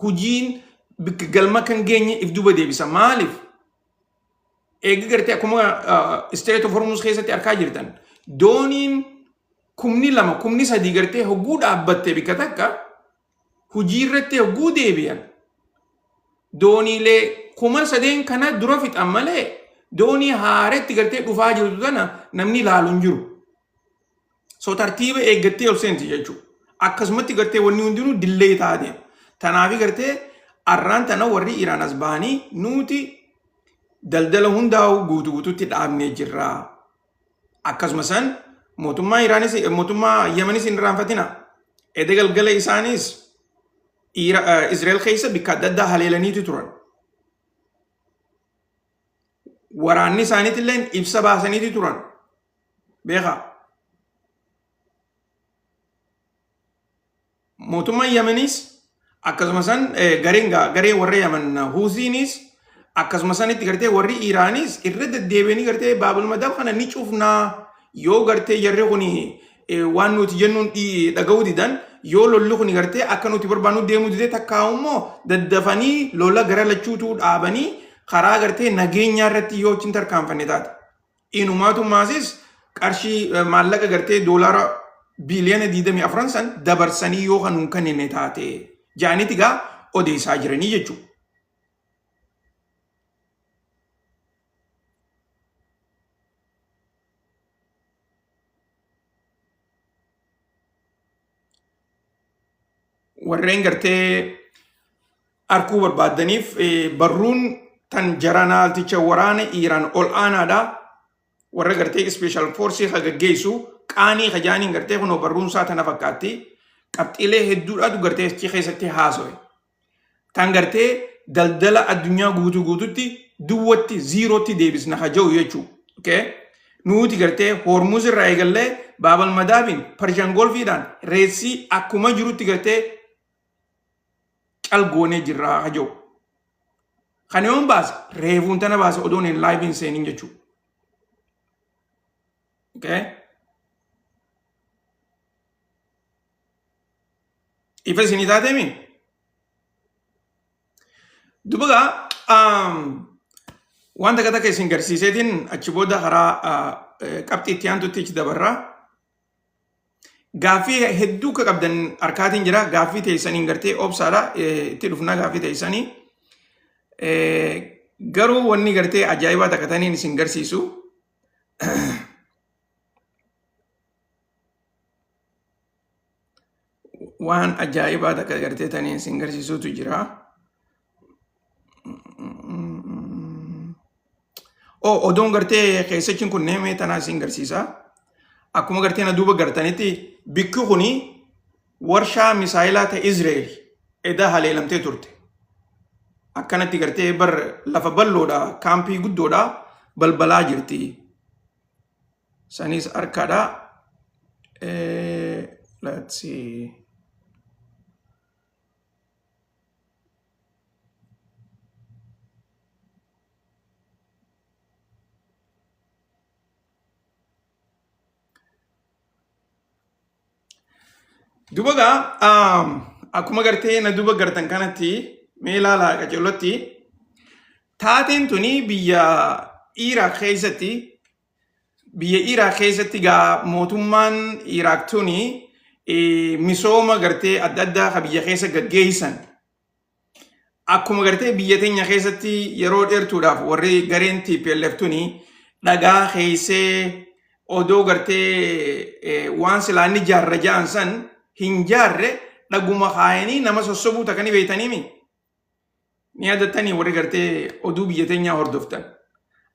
Hojiin galma kan geenye if duuba deebisa. Maaliif? Eegi gartee akkuma Strait of Hormuz keessatti argaa jirtan dooniin kumni lama kumni sadii gartee hogguu dhaabbattee bikka takka hojii irratti hogguu deebi'an dooniilee kuma sadeen kana dura fixan malee doonii haaretti gartee dhufaa jirtu tana namni ilaalu hin jiru. So tartiiba eeggattee ol seenti jechuudha. Akkasumatti gartee wanni hundinuu dillee ta'aa deema. Tanaafi gartee arraan tana warri Iiraan as bahanii nuti daldala hundaa'u guututti dhaabnee jirra. Akkasumas mootummaa Iiraanis mootummaa Yemanis hin irraanfatina. Edda galgala isaanis Israa'el keessa bikka adda addaa haleelaniitu turan. Waraanni isaaniitillee ibsa baasaniitu turan. Beekaa. Mootummaa Yemanis akkasumas gareen warra Yemen Huuziinis akkasumas itti gartee warri Iiraanis irra deddeebi'anii gartee Baabul Madaab kana ni cufnaa yoo gartee jarri kun waan nuti jennuun dhaga'uu didan yoo lolli kun gartee akka nuti barbaannu deemuu didee takkaa'ummoo daddafanii lola gara lachuutu dhaabanii karaa gartee nageenyaa irratti yoo cin tarkaanfanne taate. Inumaatu maasis qarshii maallaqa gartee doolaara biliyoona 24 san dabarsanii yoo kan kennine taate jaaniiti gaa odeessaa jiranii jechuudha. Warreen gartee arkuu barbaadaniif barruun tan jaranaalticha waraana Iiraan ol aanaadha. Warra gartee special force gaggeessu qaanii kajaaniin gartee kunoo barruunsaa tana fakkaatti qabxiilee hedduudhaatu gartee achi keessatti haasoe. Tan gartee daldala addunyaa guutuutti duwwatti ziirootti deebisna haja'u jechuudha. Nuti gartee Hormuz irraa eegallee Baabal Madaabiin Pershian Golfiidhaan reessii akkuma jirutti gartee calgoonee jirraa haja'u. Kan yoon baasa reefuun tana baasa odoon hin laayiviin seeniin jechuudha. Ifa isinii taatemi? Dubagaa wanta takka isin garsiiseetiin achi booda karaa qabxii itti aantutti ichi dabarraa. Gaaffii hedduu ka qabdan harkaatiin jira. Gaaffii teessaniin gartee obsaadha. Itti dhufnaa gaaffii teessanii. Garuu wanni gartee ajaa'ibaa takkataniin isin garsiisu. Waan ajaa'ibaa takka gartee taniin isin garsiisuutu jira. Odoon gartee keessachiin kun neemee tanaa isin garsiisa. Akkuma gartee na duuba gartanitti bikki kuni warshaa misaayilaa ta'e Izraa'el edaa haleelamtee turte. Akkanatti gartee bar lafa balloodha kaampii guddoodha balbalaa jirti. Sanis harkaadha. Let's see. Dubagaa akkuma gartee na duba gartan kanatti mee ilaalaa qaceellotti taateen tuni biyya Iraaq keessatti gaa mootummaan Iraaq tuni misooma gartee adda addaa ka biyya keessa gaggeessan akkuma gartee biyya teenya keessatti yeroo dheertuudhaaf warri gareen TPLF tuni dhagaa keessee odoo gartee waan silaanni jaarra ja'an san hin jaarre dhaguma kaayanii nama sossobuu takkanii beeytaniimi. Ni yaadattanii warri gartee oduu biyya teenyaa hordoftan.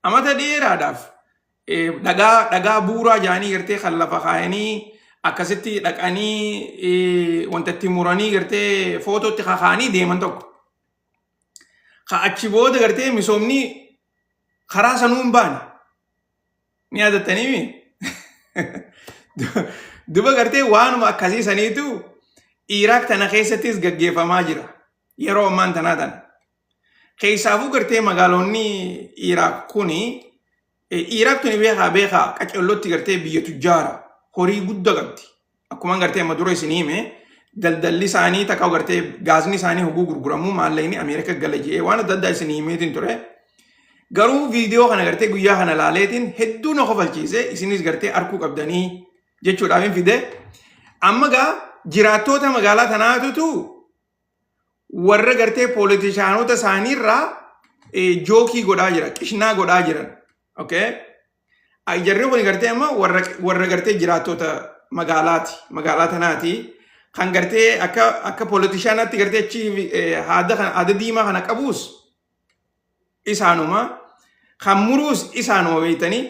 Amata dheeraadhaaf dhagaa buuraa jaanii gartee kan lafa kaayanii akkasitti dhaqanii wanta itti muranii gartee footootti kakaanii deeman tokko. Ka achi booda gartee misoomni karaa sanuu hin baane. Ni yaadattaniimi. Duba gartee waanuma akkasii saniitu Iraaq tana keessattis gaggeeffamaa jira. Yeroo ammaan tanaa tana. Keessaafuu gartee magaalonni Iraaq kuni Iraaq tuni beekaa qaceellotti gartee biyya tujjaara. Horii guddaa qabdi. Akkuma gartee amma dura isin hime daldalli isaanii takka gartee gaasni isaanii hoguu gurguramuu maallaqni Ameerika gala jedhee waan adda addaa isin himeetiin ture. Garuu viidiyoo kana gartee guyyaa kana laaleetiin hedduu na kofalchiise isinis gartee arkuu qabdanii jechuudhaaf hin fide. Amma gaa jiraattoota magaalaa tanaatutu warra gartee poolitishaanota isaaniirraa jookii godhaa jira, qishnaa godhaa jiran. Jarri kun gartee amma warra gartee jiraattoota magaalaa tanaati. Kan gartee akka poolitishaanaatti gartee achi haada diimaa kana qabuus isaanuma, kan muruus isaanuma beeytanii.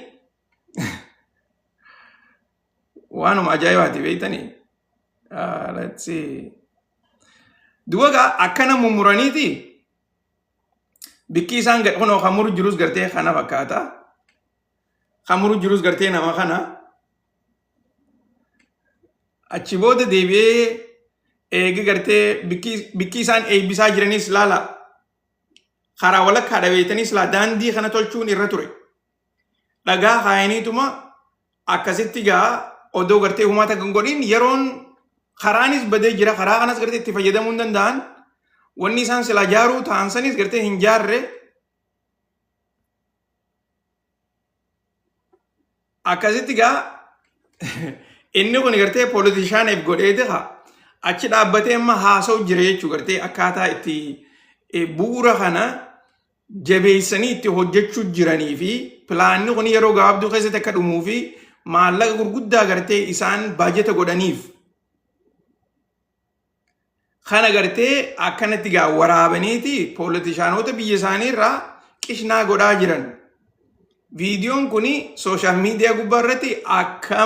Waanuma ajaa'ibaati beeytanii. Let's see. Dubagaa akkana mummuraniiti bikki isaan kunoo kan muru jirus gartee kana fakkaata. Kan muru jirus gartee nama kana. Achi booda deebi'ee eegi gartee bikki isaan eebbisaa jiranis laala. Karaa walakkaadha beeytanis laa daandii kana tolchuun irra ture. Dhagaa kaayaniituma akkasitti gaa odoo gartee humata kan godhin yeroon karaanis badee jira karaa kanas gartee itti fayyadamuu hin danda'an wanni isaan silaa jaaruu ta'an sanis gartee hin jaarre akkasitti gaa inni kun gartee poolitishaaniif godheeti haa achi dhaabbatee amma haasa'u jira jechuu gartee akkaataa itti bu'uura kana jabeessanii itti hojjechuu jiranii fi pilaanni kun yeroo gabaabduu keessatti akka dhumuu fi maallaqa gurguddaa gartee isaan baajeta godhaniif kana gartee akkanatti gaa waraabaniiti poolitishaanota biyya isaanii irraa qishnaa godhaa jiran. Viidiyoon kuni sooshaal miidiyaa gubbaa irratti akka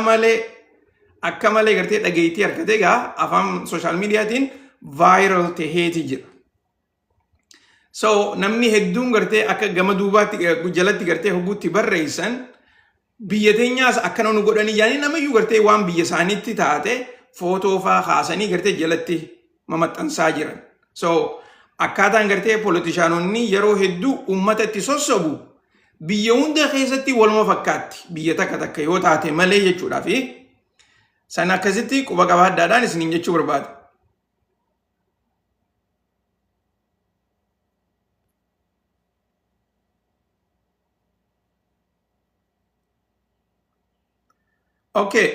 malee gartee dhageettii argatee gaa afaan sooshaal miidiyaatiin vaayiral taheeti jira. So namni hedduun gartee akka gama duubaatti jalatti gartee hogguutti barreessan biyya teenyaas akkana nu godhanii yaani namayyuu gartee waan biyya isaaniitti taate footoo faa kaasanii gartee jalatti mamaxxansaa jiran. So akkaataan gartee poolitishaanonni yeroo hedduu uummata itti sossobu biyya hunda keessatti waluma fakkaatti biyya takka yoo taate malee jechuudha fi san akkasitti quba qabaadhaadhaan isiniin jechuu barbaada. Okay,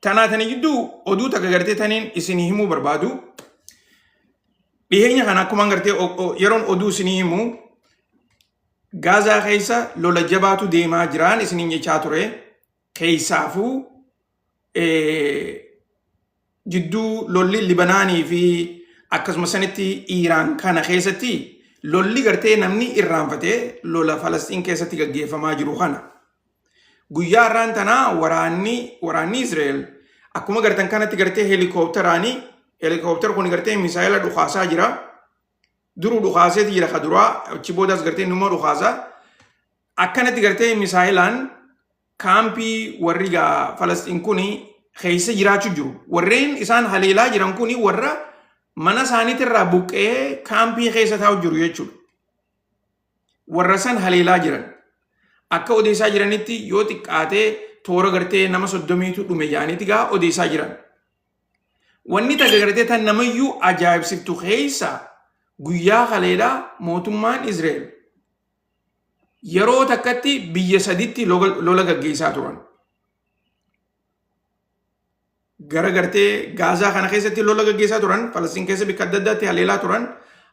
tanaatanii jidduu oduu takka gartee taniin isinii himuu barbaadu. Dhiheenya kana akkuma gartee yeroon oduu isinii himuu Gaazaa keessa lola jabaatu deemaa jiraan isiniin jechaa ture keessaafuu jidduu lolli Libanaanii fi akkasuma sanitti Iiraan kana keessatti lolli gartee namni irraanfatee lola Falastiin keessatti gaggeeffamaa jiru kana. Guyyaa irraan tanaa waraanni Israa'el akkuma gartan kanatti gartee heelikooptera kun gartee misaayila dhukaasaa jira. Duruu dhukaaseeti jira ka duraa achi boodas gartee numa dhukaasaa akkanatti gartee misaayilaan kaampii warri gaa Falastiin kuni keessa jiraachuu jiru. Warreen isaan haleelaa jiran kuni warra mana isaaniitirraa buqqee kaampii keessa taa'u jiru jechuudha. Warra san haleelaa jiran akka odeessaa jiranitti yoo xiqqaatee toora gartee nama 30tu dhume jaaniiti gaa odeessaa jiran. Wanni takka gartee tan namayyuu ajaa'ibsiftu keessa guyyaa kaleedhaa mootummaan Israa'el yeroo takkatti biyya saditti lola gaggeessaa turan. Gara gartee Gaazaa kana keessatti lola gaggeessaa turan, Falastiin keessa bakka adda addaatti haleelaa turan,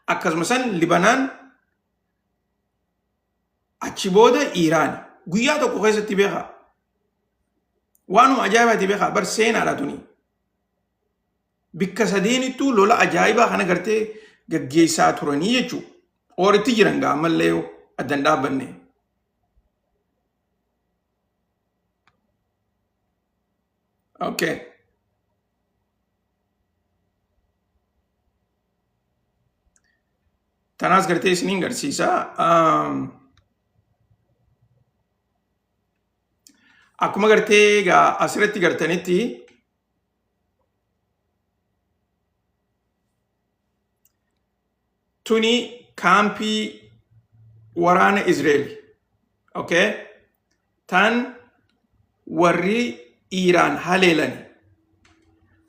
akkasuma san Libanaan achi booda Iiraan guyyaa tokko keessatti beeka. Waanuma ajaa'ibaati beeka bar seenaadha tuni. Bakka sadeenittuu lola ajaa'ibaa kana gartee gaggeessaa turanii jechuudha. Ooritti jiran gaa ammallee addan dhaabbanne. Okay. Tanaas gartee isiniin garsiisa. Akkuma gartee gaa asirratti gartanitti tuni kaampii waraana Israa'el. Okay? Tan warri Iiraan haleelani.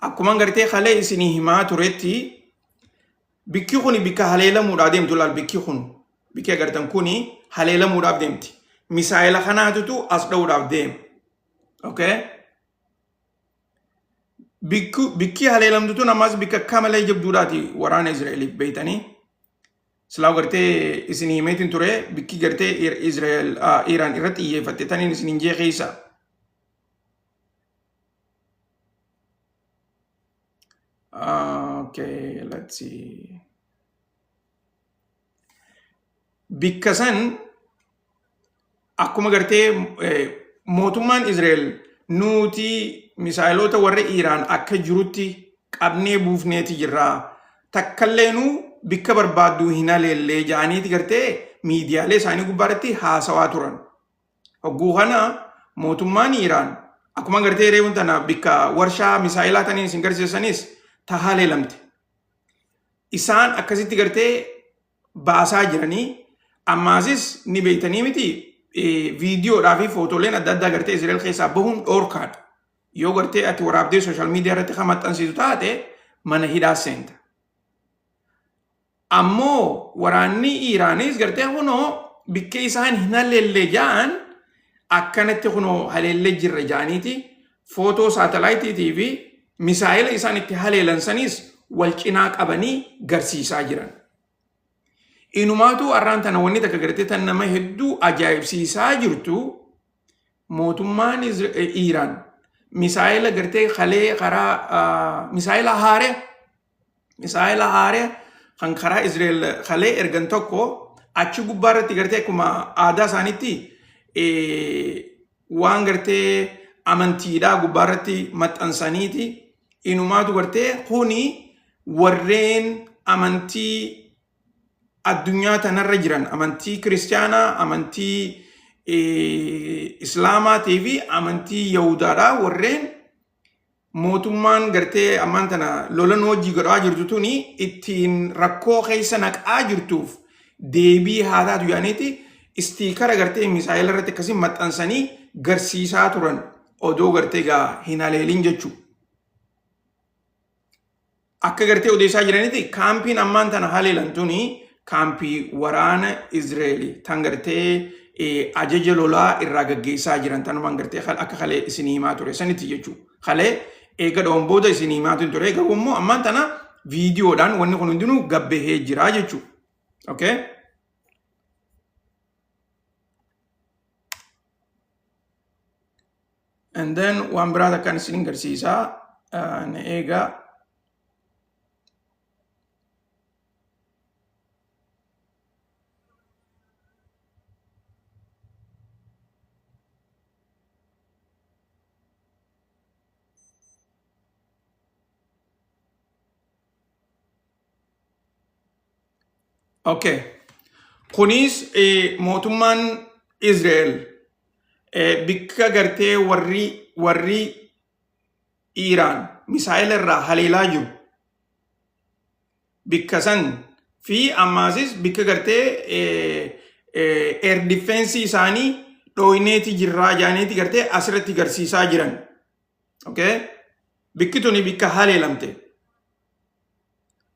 Akkuma gartee halee isinii himaa turetti bikki kuni bikka haleelamuudhaaf deemtu laal bikki kun bikki agartan kuni haleelamuudhaaf deemti. Misaayila kanaatutu as dha'uudhaaf deema. Okay? Bikki haleelamtutu namas bikka akka malee jabduudhaati waraana Israa'eliif beeytanii. Silaa gartee isinii himeetiin ture bikki gartee Israa'el Iiraan irratti xiyyeeffatte taniin isiniin jee keessa. Okay, let's see. Bikka san akkuma gartee mootummaan Israa'el nuti misaayilota warra Iiraan akka jirutti qabnee buufneeti jirraa. Takkalleenu bikka barbaaddu hin haleellee ja'aniiti gartee miidiyaalee isaanii gubbaarratti haasawaa turan. Hogguu kana mootummaan Iiraan akkuma gartee reefuun tana bikka warshaa misaayilaa taniin isin garsiisanis ta haleelamte. Isaan akkasitti gartee baasaa jiranii ammaasis ni beeytanii miti viidiyoodhaa fi footooleen adda addaa gartee Israa'el keessaa bahuun dhoorkaadha. yoo gartee ati waraabdee social media irratti kan maxxansiisu taate mana hidhaa seenta. Ammoo waraanni Iraanis gartee kunoo bikkee isaan hin haleelle ja'an akkanatti kunoo haleelle jirra ja'aniiti footoo saatalaayitiitii fi misaayila isaan itti haleelan sanis wal cinaa qabanii garsiisaa jiran. Inumaatu arraan tana wanni takka gartee tan nama hedduu ajaa'ibsiisaa jirtu mootummaan Iraan misaayila gartee kalee karaa misaayila haaree kan karaa Israel kalee ergan tokko achi gubbaarratti gartee akkuma aadaa isaaniitti waan gartee amantiidhaa gubbaarratti maxxansaniiti. Inumaatu gartee kuni warreen amantii addunyaa tanarra jiran amantii kiristaanaa, amantii islaamaatii fi amantii yahudaadhaa warreen mootummaan gartee ammaan tana lolan hojii godhaa jirtu tuni ittiin rakkoo keessa naqaa jirtuuf deebii haa taatu yaaniiti istiikara gartee misaayila irratti akkasiin maxxansanii garsiisaa turan odoo gartee gaa hin haleelin jechuudha. Akka gartee odeessaa jiranitti kaampiin ammaan tana haleelan tuni kaampii waraana Izreeli tan gartee ajaja lolaa irraa gaggeessaa jiran tanumaan gartee akka kalee isinii himaa ture sanitti jechuudha. Kalee eega dhoon booda isinii himaa ture garuu immoo ammaan tana viidiyoodhaan wanni kun hundinuu gabbahee jira jechuudha. Okay? And then waan biraa takkaan isin garsiisaa na eegaa. Okay. Kunis mootummaan Israel bikka gartee warri Iraan misaayila irraa haleelaa jiru. Bikka san fi ammaasis bikka gartee air defense isaanii dhooyneeti jirraa jaaneeti gartee asirratti garsiisaa jiran. Okay? Bikki tuni bikka haleelamte.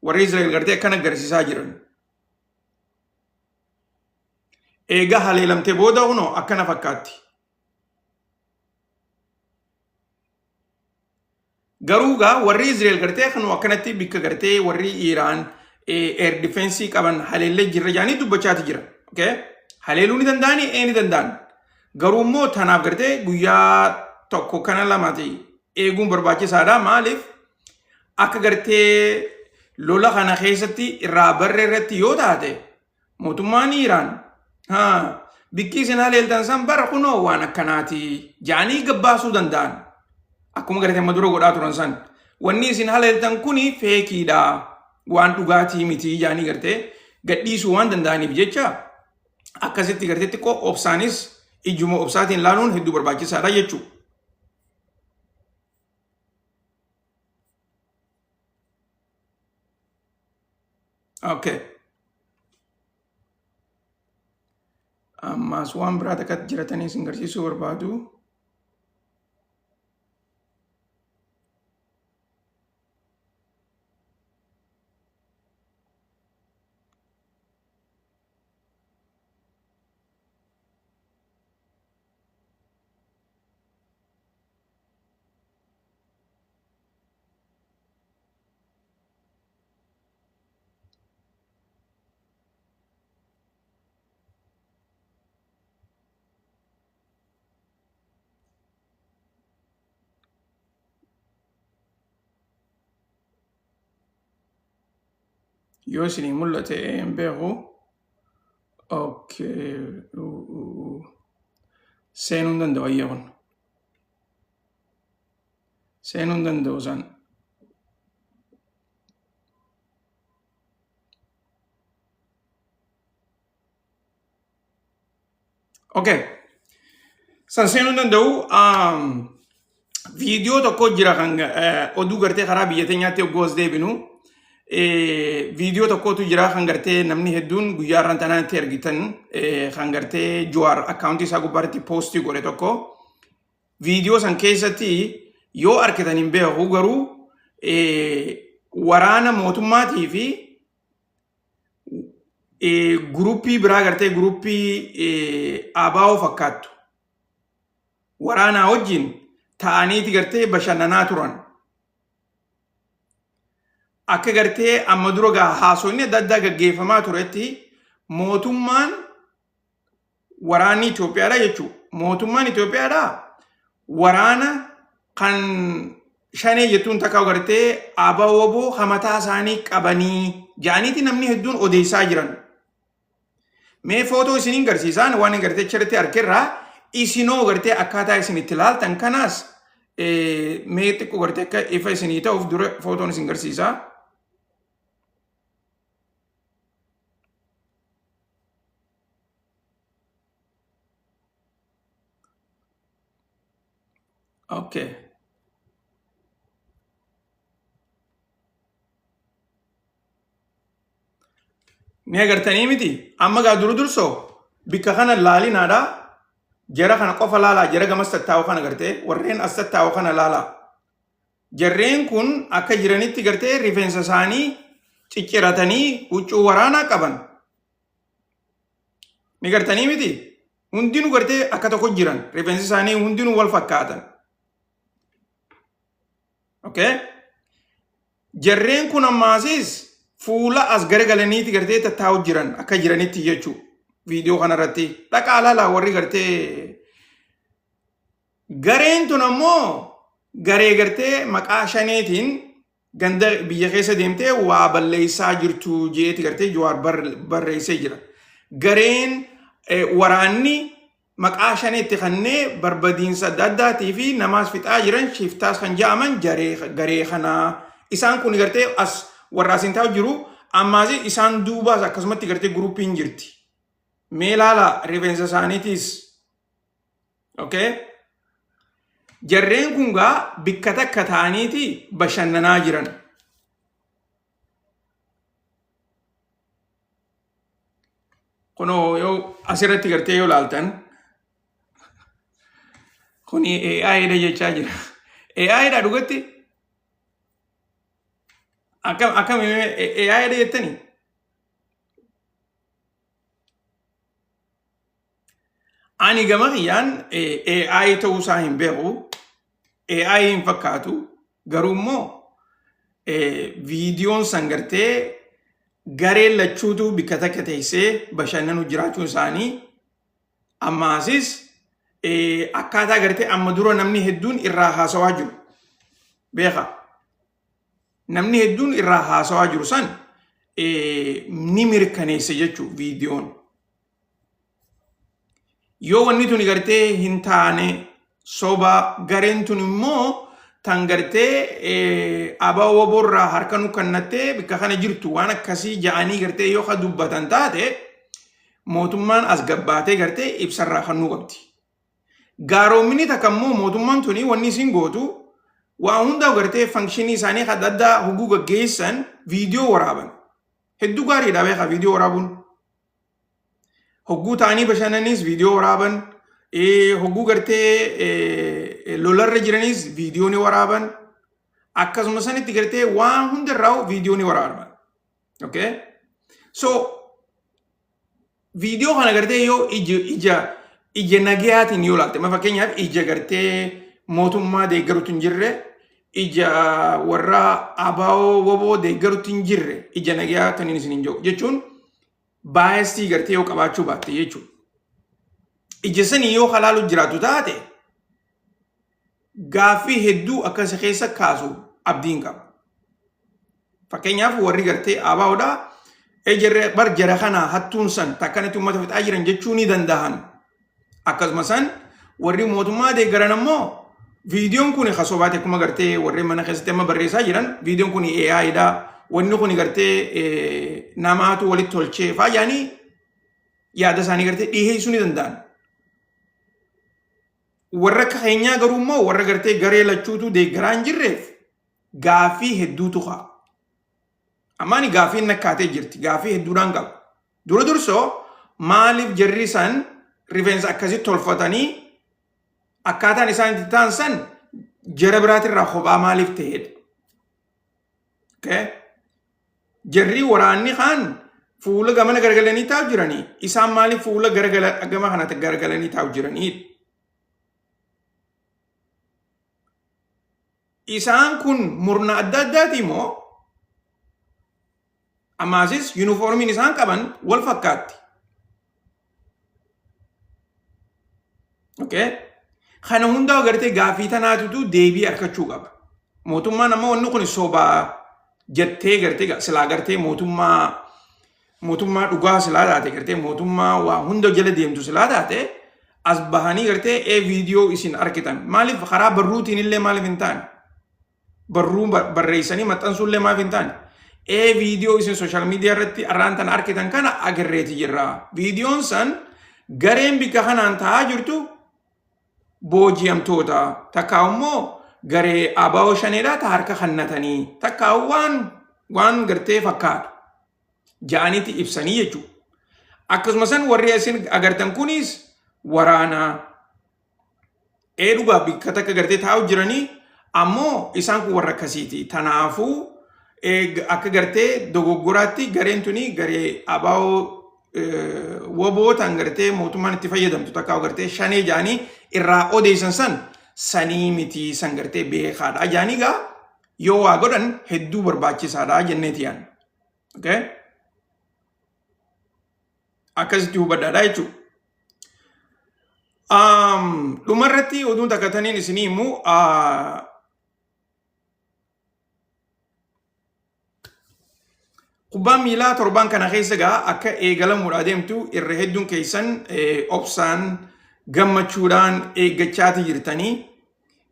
Warri Israel gartee akkana garsiisaa jiran. Eega haleelamte booda kunoo akkana fakkaatti. Garuu gaa warri Israel gartee kanuu akkanatti bikka gartee warri Iraan air defense qaban haleellee jirra jaanii dubbachaati jira. Okay? Haleeluu ni danda'ani ni danda'an. Garuu immoo tanaaf gartee guyyaa tokko kana lamaati eeguun barbaachisaadha. Maaliif akka gartee lola kana keessatti irraa barree irratti yoo taate mootummaan Iraan bikki isin haleeltan san bara kunoo waan akkanaati jaanii gabbaasuu danda'an. Akkuma gartee amma dura godhaa turan san wanni isin haleeltan kuni feekiidha waan dhugaatii miti jaanii gartee gadhiisuu waan danda'aniif jecha akkasitti gartee xiqqoo obsaanis ijuma obsaatiin laaluun hedduu barbaachisaadha jechuudha. Okay. Ammas waan biraa takkatti jiratanii isin garsiisuu barbaadu. Yoo isinii mul'ate hin beeku. Okay. Seenuu hin danda'u ayya kun. Seenuu hin danda'u san. Okay. San seenuu hin danda'u. Viidiyoo tokko jira kan oduu gartee karaa biyya teenyaatti oggoos deebinu. Viidiyoo tokkotu jira kan gartee namni hedduun guyyaa irraan tanaatti argitan kan gartee Jawaar akkaawuntii isaa gubbaatti poostii godhe tokko. Viidiyoo san keessatti yoo arkitan hin beeku garuu waraana mootummaatii fi gruppii biraa gartee gruppii ABO fakkaattu waraanaa wajjin ta'aniiti gartee bashannanaa turan. Akka gartee amma dura haasofni adda addaa gaggeeffamaa turetti mootummaan waraanni Itoophiyaadha jechuudha. Mootummaan Itoophiyaadha waraana kan shanee jettuun takka gartee ABO hamataa isaanii qabanii jaaniiti namni hedduun odeessaa jiran. Mee footoo isiniin garsiisaan waan gartee chirritti argirraa isinoo gartee akkaataa isin itti ilaaltan kanaas mee xiqqoo gartee akka ifa isinii ta'uuf dura footoon isin garsiisaa. Okay. Ni agartanii miti amma gaa dursoo bikka kana laalinaadha jara kana qofa laalaa jara gamas tattaa'u kana gartee warreen as tattaa'u kana laalaa jarreen kun akka jiranitti gartee rifeensa isaanii cicciratanii huccuu waraanaa qaban ni gartanii miti hundinuu gartee akka tokko jiran rifeensi isaanii hundinuu wal fakkaatan. Okay? Jarreen kun ammaasis fuula as garagalaniiti gartee tattaa'u jiran akka jiranitti jechuu viidiyoo kanarratti dhaqaa laalaa warri gartee gareen tun ammoo garee gartee maqaa shaneetiin ganda biyya keessa deemtee waa balleessaa jirtu jeeti gartee Jawaar barreessee jira. Gareen waraanni maqaa shaneetti kannee barbadiinsa adda addaatii fi namaas fixaa jiran shiftaas kan jedhaman garee kanaa isaan kun gartee as warra asin taa'u jiru ammaas isaan duubaas akkasumatti gartee guruppiin jirti. Mee laala rifeensa isaaniitiis. Okay? Jarreen kun gaa bikka takka ta'aniiti bashannanaa jiran. Kunoo yoo asirratti gartee yoo laaltan kuni AI dha jechaa jira. AI dha dhugatti akkam AI dha jettanii ani gama kiyyaan AI ta'uu isaa hin beeku AI hin fakkaatu garuu immoo viidiyoon san gartee gareen lachuutu bikka takka teessee bashannanu jiraachuun isaanii ammaasis akkaataa gartee amma dura namni hedduun irraa haasawaa jiru beeka namni hedduun irraa haasawaa jiru san ni mirkaneessa jechuu viidiyoon yoo wanni tuni gartee hin taane soba gareen tun immoo tan gartee ABO borraa harka nu kannattee bikka kana jirtu waan akkasii ja'anii gartee yoo ka dubbatan taate mootummaan as gabbaatee gartee ibsarraa kan nu qabdi. Gaaroominni takka immoo mootummaan tuni wanni isin gootu waa hundaa gartee fankshinii isaanii adda addaa hoguu gaggeessan viidiyoo waraaban. Hedduu gaariidha beekaa viidiyoo waraabuun. Hogguu ta'anii bashannaniis viidiyoo waraaban. Hogguu gartee lolarra jiranis viidiyoo ni waraaban. Akkasuma sanitti gartee waan hundarraa viidiyoo ni waraaban. Okay? So viidiyoo kana gartee yoo ija nagayaatiin yoo laalte fakkeenyaaf ija gartee mootummaa deeggaruutu hin jirre ija warra ABO deeggaruutu hin jirre ija nagayaatiin isin hin jiru jechuun baay'isii gartee yoo qabaachuu baatte jechuudha. Ija sanii yoo halaalu jiraatu taate gaaffii hedduu akkasa keessa kaasu abdiin qaba. Fakkeenyaaf warri gartee ABOdha ejerre bar jara kana hattuun san takkanatti uummata fixaa jiran jechuu ni danda'an. Akkasuma san warri mootummaa deeggaran ammoo viidiyoon kun kasobaate akkuma gartee warri mana keessatti amma barreessaa jiran viidiyoon kun AI dha. Wanni kun gartee namaatu walitti tolchee faayaanii yaada isaanii gartee dhiheessuu ni danda'an. Warra keenyaa garuu immoo warra gartee garee lachuutu deeggaraa hin jirreef gaaffii hedduutu haa. Ammaani gaaffiin nakkaatee jirti. Gaaffii hedduudhaan qaba. Dura dursoo maaliif jarri isaan rifeensa akkasitti tolfatanii akkaataan isaan itti ta'an san jara biraatirraa kophaa maaliif ta'edha. Okay? Jarri waraanni kaan fuula gamana garagalanii taa'u jiranii. Isaan maaliif fuula gama kanatti garagalanii taa'u jiranii? Isaan kun murna adda addaati moo ammaasis yuunifoormiin isaan qaban wal fakkaatti. Okay? Kana hundaa agartee gaaffii tanaatutu deebii argachuu qaba. Mootummaan ammoo wanni kun sobaa jettee gartee silaa gartee mootummaa dhugaa silaa taate gartee mootummaa waa hunda jala deemtu silaa taate as bahanii gartee viidiyoo isin argitan. Maaliif karaa barruutiin illee maaliif hin taane? Barruu barreessanii maxxansuullee maaliif hin taane? Viidiyoo isin sooshaal miidiyaa irratti arraantan argitan kana agarreeti jirra. Viidiyoon san gareen bikka kanaan taa'aa jirtu booji'amtoota takka immoo garee abaa'oo shaneedhaa ta harka kannatanii takka waan gartee fakkaatu ja'aniiti ibsanii jechuudha. Akkasumas warri isin agartan kunis waraana dhugaa bikka takka gartee taa'u jiranii ammoo isaan kun warra akkasiiti. Tanaafuu akka gartee dogoggoraatti gareen tuni garee abaa'oo wobootaan gartee mootummaan itti fayyadamtu takka gartee shanee ja'anii irraa odeessan san sanii miti san gartee beekaadha ja'anii gaa yoo waa godhan hedduu barbaachisaadha jenneeti yaan. Okay? Akkasitti hubadhaadha jechuudha. Dhumarratti oduun takka taniin isinii immoo kubbaan miilaa torban kana keessa gaa akka eegalamuudhaa deemtu irra hedduun keessan obsaan gammachuudhaan eeggachaati jirtanii.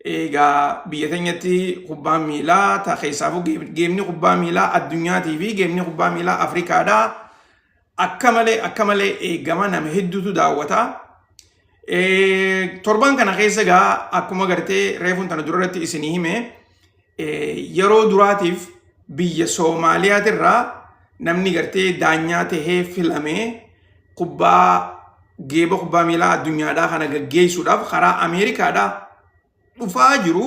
Egaa biyya keenyatti kubbaan miilaa ta keessaafuu geemni kubbaa miilaa addunyaatii fi geemni kubbaa miilaa Afrikaadhaa akka malee eegama nama hedduutu daawwata. Torban kana keessa gaa akkuma gartee reefuun tana durarratti isinii hime yeroo duraatiif biyya Soomaaliyaatirraa namni gartee daanyaa tahee filamee geeba kubbaa miilaa addunyaadhaa kana gaggeessuudhaaf karaa Ameerikaadhaa dhufaa jiru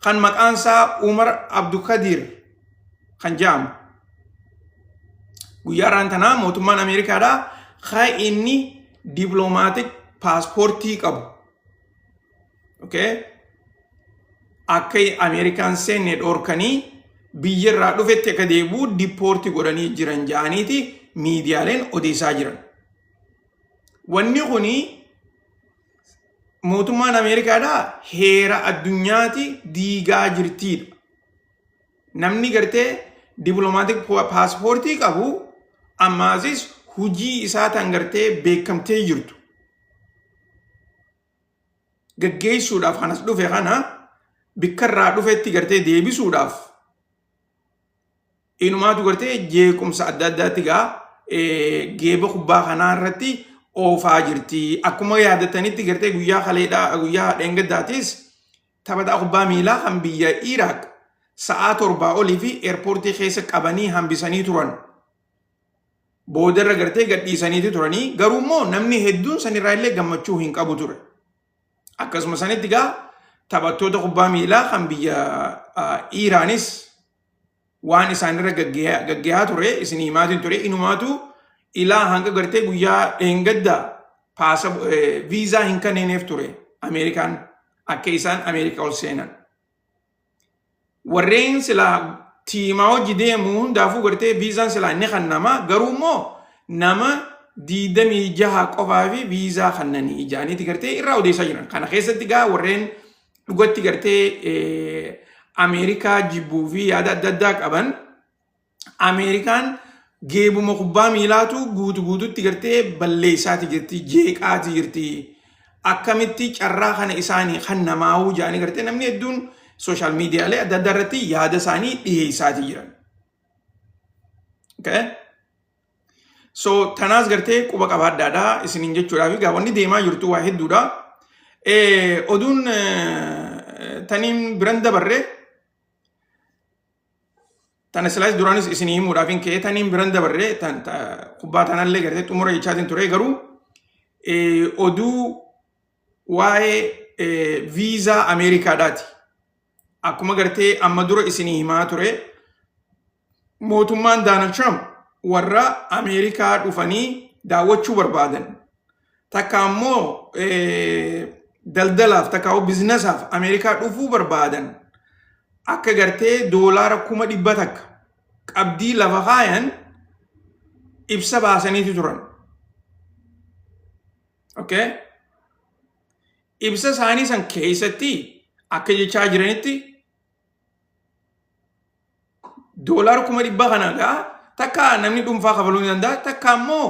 kan maqaan isaa Umar Abdukadir kan jedhamu. Guyyaa irraan tanaa mootummaan Ameerikaadhaa kan inni diiploomaatiik paaspoortii qabu. Okay? Akka Ameerikaan seenne dhorkanii biyya irraa dhufetti akka deebi'u diippoortii godhanii jiran ja'aniiti miidiyaaleen odeessaa jiran. Wanni kuni mootummaan Ameerikaadhaa heera addunyaati diigaa jirtiidha. Namni gartee diiploomaatiik paaspoortii qabu ammaasis hujii isaa tan gartee beekamtee jirtu. Gaggeessuudhaaf kanas dhufe kana bikka irraa dhufetti gartee deebisuudhaaf inumaatu gartee jeequmsa adda addaatti gaa geeba kubbaa kanaa irratti oofaa jirti. Akkuma yaadatanitti gartee guyyaa dheengaddaatis taphataa kubbaa miilaa kan biyya Iraaq sa'aa 7 olii fi eerpoortii keessa qabanii hambisanii turan. Boodarra gartee gadhiisaniiti turanii garuu immoo namni hedduun sanirraa illee gammachuu hin qabu ture. Akkasuma sanitti gaa taphattoota kubbaa miilaa kan biyya Iraanis waan isaanirra gaggeessaa ture isinii himaatiin ture inumaatu ilaa hanga gartee guyyaa dheengaddaa viizaa hin kennineef ture Ameerikaan akka isaan Ameerikaa ol seenan. Warreen silaa tiimaa hojii deemu hundaafuu gartee viizaan silaa inni kennama garuu immoo nama 26 qofaa fi viizaa kennanii ijaaniiti gartee irraa odeessaa jiran. Kana keessatti gaa warreen dhugatti gartee Ameerikaa jibbuu fi yaada adda addaa qaban Ameerikaan geebuma kubbaa miilaatu guutuutti gartee balleessaati jirti jeeqaati jirti. Akkamitti carraa kana isaanii kennamaa'uu jaanii gartee namni hedduun sooshaal miidiyaalee adda addaa irratti yaada isaanii dhiheessaati jiran. Okay? So tanaas gartee quba qabaadhaadhaa isiniin jechuudhaaf egaa wanni deemaa jirtu waa hedduudha. Oduun taniin biran dabarre tana silaas duraanis isinii himuudhaaf hin ka'e taniin biran dabarre kubbaa tanallee gartee xumura jechaatiin ture garuu oduu waa'ee viizaa Ameerikaadhaati. akkuma gartee amma dura isinii himaa ture mootummaan Donald Trump warra Ameerikaa dhufanii daawwachuu barbaadan takka ammoo daldalaaf takka biizinasaaf Ameerikaa dhufuu barbaadan akka gartee doolaara 100,000 takka qabdii lafa kaayan ibsa baasaniitu turan. Okay? Ibsa isaanii san keessatti akka jechaa jiranitti doolaara 100,000 kana gaa takka namni dhuunfaa kafaluu ni danda'a takka ammoo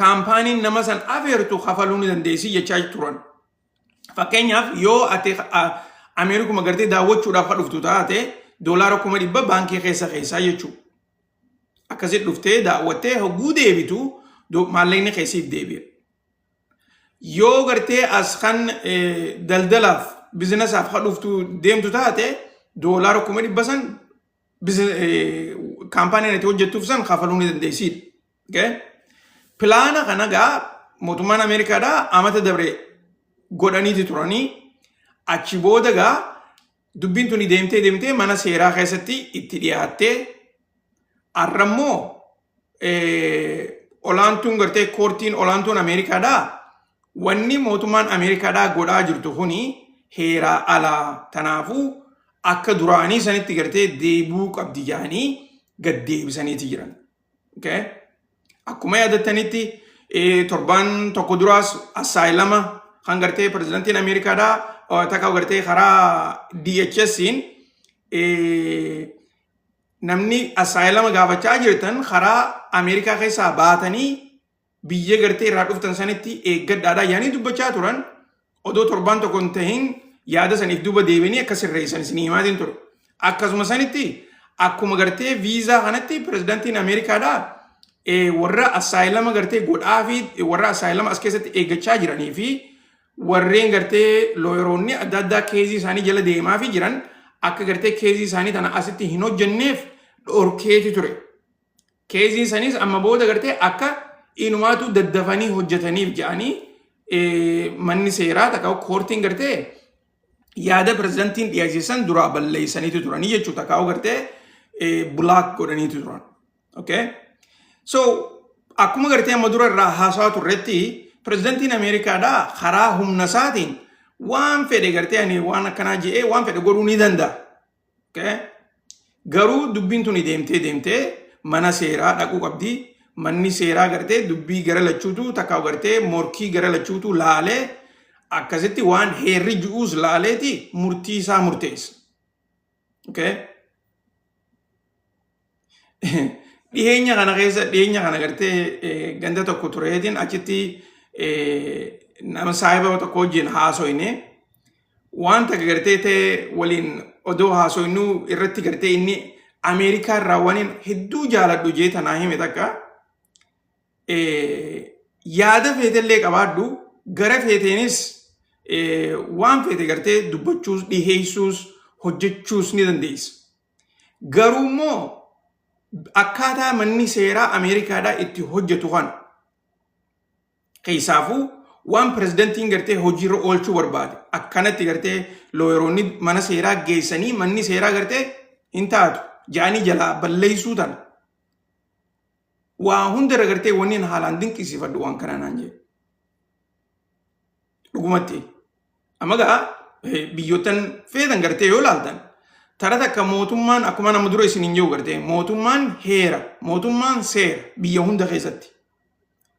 kaampaaniin nama san afeertu kafaluu ni dandeessi jechaa turan. Fakkeenyaaf yoo ati Ameerikuma gartee daawwachuudhaaf dhuftu taate doolaara 100,000 baankii keessaa jechuudha. Akkasitti dhuftee daawwattee hogguu deebitu maallaqni keessiif deebi'a. Yoo gartee as kan daldalaaf biizinasaaf dhuftu deemtu taate doolaara 100,000 san kaampaaniin itti hojjettuuf san kafaluu ni dandeessidha. Okay? Pilaana kana gaa mootummaan Ameerikaadhaa amata dabre godhaniiti turanii achi booda gaa dubbiin tuni deemtee mana seeraa keessatti itti dhiyaattee arrammoo olaantuun gartee koortiin olaantuun Ameerikaadhaa wanni mootummaan Ameerikaadhaa godhaa jirtu kuni heeraa alaa tanaafuu akka duraanii sanitti gartee deebuu qabdi jedhanii gad deebisaniiti jiran. Okay? Akkuma yaadattanitti torbaan tokko duraas asaayilama kan gartee pirezidantiin Ameerikaadhaa takka gartee karaa DHS'n namni asaayilama gaafachaa jirtan karaa Ameerikaa keessaa baatanii biyya gartee irraa dhuftan sanitti eeggadhaadhaa yaanii dubbachaa turan odoo torbaan tokko hin tahin yaada saniif duuba deebianii akka sirreessan isin himaatiin ture. Akkasuma sanitti akkuma gartee viizaa kanatti pirezidantiin Ameerikaadhaa warra asaayilama gartee godhaa fi warra asaayilama as keessatti eeggachaa jiranii fi warreen gartee looyeroonni adda addaa keezii isaanii jala deemaa fi jiran akka gartee keezii isaanii tana asitti hin hojjenneef dhorkeeti ture. Keezii isaaniis amma booda gartee akka inumaatu daddafanii hojjetaniif jedhanii manni seeraa takka koortiin gartee yaada pirezidantiin dhiyeessan duraa balleessaniitu turanii jechuudha. Takka gartee bulaak godhaniitu turan. Okay? So akkuma gartee amma dura irraa haasawaa turretti pirezidantiin Ameerikaadhaa karaa humna isaatiin waan fedhe gartee ani waan akkanaa je'ee waan fedhe godhuu ni danda'a. Okay? Garuu dubbiin tuni deemtee mana seeraa dhaquu qabdi. Manni seeraa gartee dubbii gara lachuutu takka gartee morkii gara lachuutu laalee akkasitti waan heerri ju'uus laaleeti murtii isaa murteessa. Okay? Dhiyeenya kana gartee ganda tokko tureetiin achitti nama saahiba tokko wajjin haasoyne waan takka gartee ta'e waliin odoo haasoynuu irratti gartee inni Ameerikaa irraa waan hedduu jaaladhu jee tanaa hime takka yaada feetellee qabaadhu gara feeteenis waan feete gartee dubbachuus dhiheessuus hojjechuus ni dandeessa. Garuu immoo akkaataa manni seeraa Ameerikaadhaa itti hojjetu kan keessaafuu waan pirezidantiin gartee hojiirra oolchuu barbaade akkanatti gartee looyeroonni mana seeraa geessanii manni seeraa gartee hin taatu jaanii jalaa balleessuu tana. Waa hundarra gartee wanni haalaan dinqisiifadhu waan kanaa naan jedhe. Dhugumatti. Amma gaa biyyootan feetan gartee yoo laaltan tara takka mootummaan akkuma nama dura isin hin jiru gartee mootummaan heera mootummaan seera biyya hunda keessatti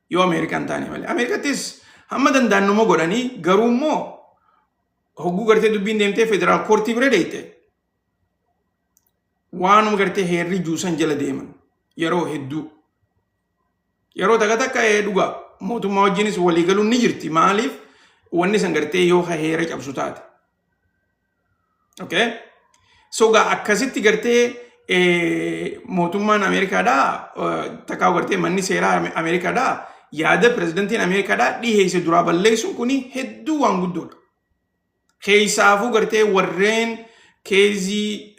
yoo Ameerikaan taane malee Ameerikattis hamma danda'annuma godhanii garuu immoo hogguu gartee dubbiin deemtee federaal koortii bira deeyte waanuma gartee heerri juusan jala deeman yeroo hedduu yeroo takka dhugaa mootummaa wajjinis waliigaluun ni jirti maaliif wanni san gartee yoo heera cabsu taate. Okay? So gaa akkasitti gartee mootummaan Ameerikaadhaa takkaa gartee manni seeraa Ameerikaadhaa yaada pirezidantiin Ameerikaadhaa dhiheesse duraa balleessuun kuni hedduu waan guddoodha. Keessaafuu gartee warreen keezii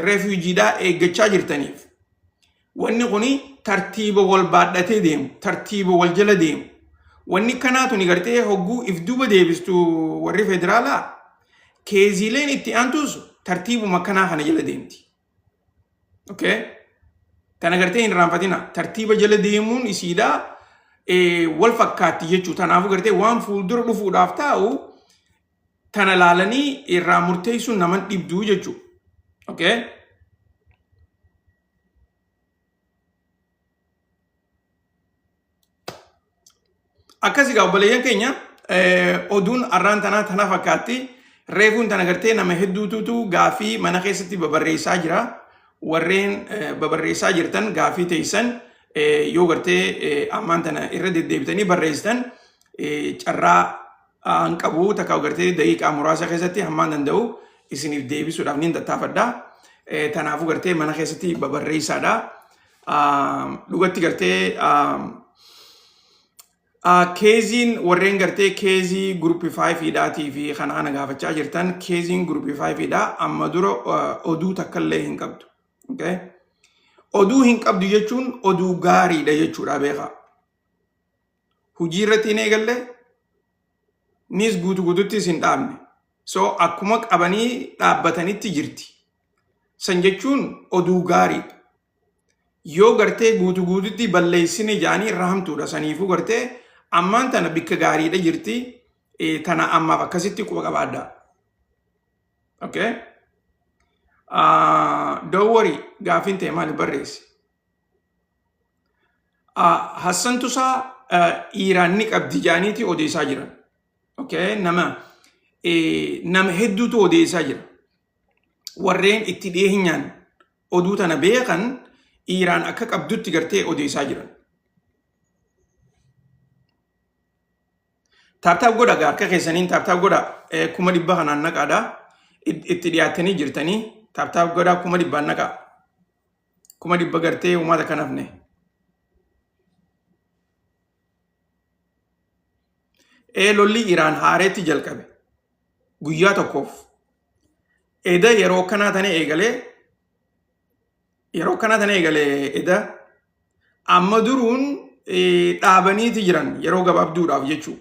refuujiidhaa eeggachaa jirtaniif wanni kuni tartiiba wal baadhatee deemu tartiiba wal jala deemu wanni kanaatu ni gartee hogguu if duuba deebistu warri federaalaa keeziileen itti aantus tartiibuma kanaa kana jala deemti. Okay? Tana gartee hin raanfatina. Tartiiba jala deemuun isiidhaa wal fakkaatti jechuu. Tanaafuu gartee waan fuuldura dhufuudhaaf taa'u tana laalanii irraa murteessuun naman dhibduu jechuu. Okay? Akkasii obboleeyyan keenya oduun arraan tana fakkaatti reefuun tana gartee nama hedduutu gaafii mana keessatti babarreessaa jira. Warreen babarreessaa jirtan gaafii teessan yoo gartee ammaan tana irra deddeebitanii barreessitan carraa hin qabu takka gartee daqiiqaa muraasa keessatti hammaan danda'u isiniif deebisuudhaaf ni tattaafadha. Tanaafuu gartee mana keessatti babarreessaadha. Dhugatti gartee keeziin warreen gartee keezii guruupii 5 fi kana gaafachaa jirtan keeziin guruupii 5 amma dura oduu takkallee hin qabdu. Okay? Oduu hin qabdu jechuun oduu gaariidha jechuudha beekaa. Hujii irratti hin eegalle nis guutuuttis hin dhaabne. So akkuma qabanii dhaabbatanitti jirti. San jechuun oduu gaariidha. Yoo gartee guutuutti balleessine jaanii irraa hamtuudha. Saniifuu gartee ammaan tana bikka gaariidha jirti. Tana ammaaf akkasitti quba qabaadha. Okay? Don't worry, gaafin ta'e maali barreessi. Hassan Tusaa Iiraan ni qabdi jaaniiti odeessaa jiran. Okay? Nama hedduutu odeessaa jira. Warreen itti dhiyeenyaan oduu tana beekan Iiraan akka qabdutti gartee odeessaa jiran. Taaptaap godha harka keessaniin taaptaap godha 100 kanaan naqaadha. Itti dhiyaatanii jirtanii taaptaap godha 100 naqa. 100 gartee uummata kanaafne. Lolli Iiraan haareetti jalqabe. Guyyaa tokkoof. Eda yeroo kanaa tana eegalee eda amma duruun dhaabaniiti jiran yeroo gabaabduudhaaf jechuu.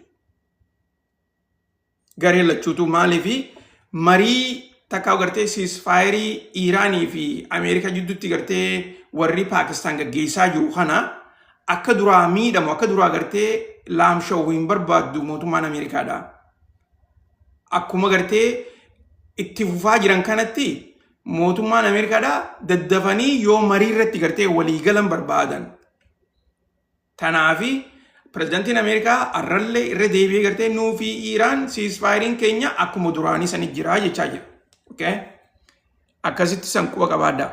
Garee lachuutu maaliifi marii takka gartee ceasefire Iiraanii fi Ameerikaa jidduutti gartee warri Paakistaan gaggeessaa jiru kana akka duraa miidhamu akka duraa gartee laamsha'uu hin barbaaddu mootummaan Ameerikaadha. Akkuma gartee itti fufaa jiran kanatti mootummaan Ameerikaadha daddafanii yoo marii irratti gartee waliigalan barbaadan. Tanaafi pirezidaantiin Ameerikaa arrallee irra deebi'ee gartee nuu fi Iiraan ceasefireen keenya akkuma duraanii sani jira jechaa jira. Okay? Akkasitti san quba qabaadha.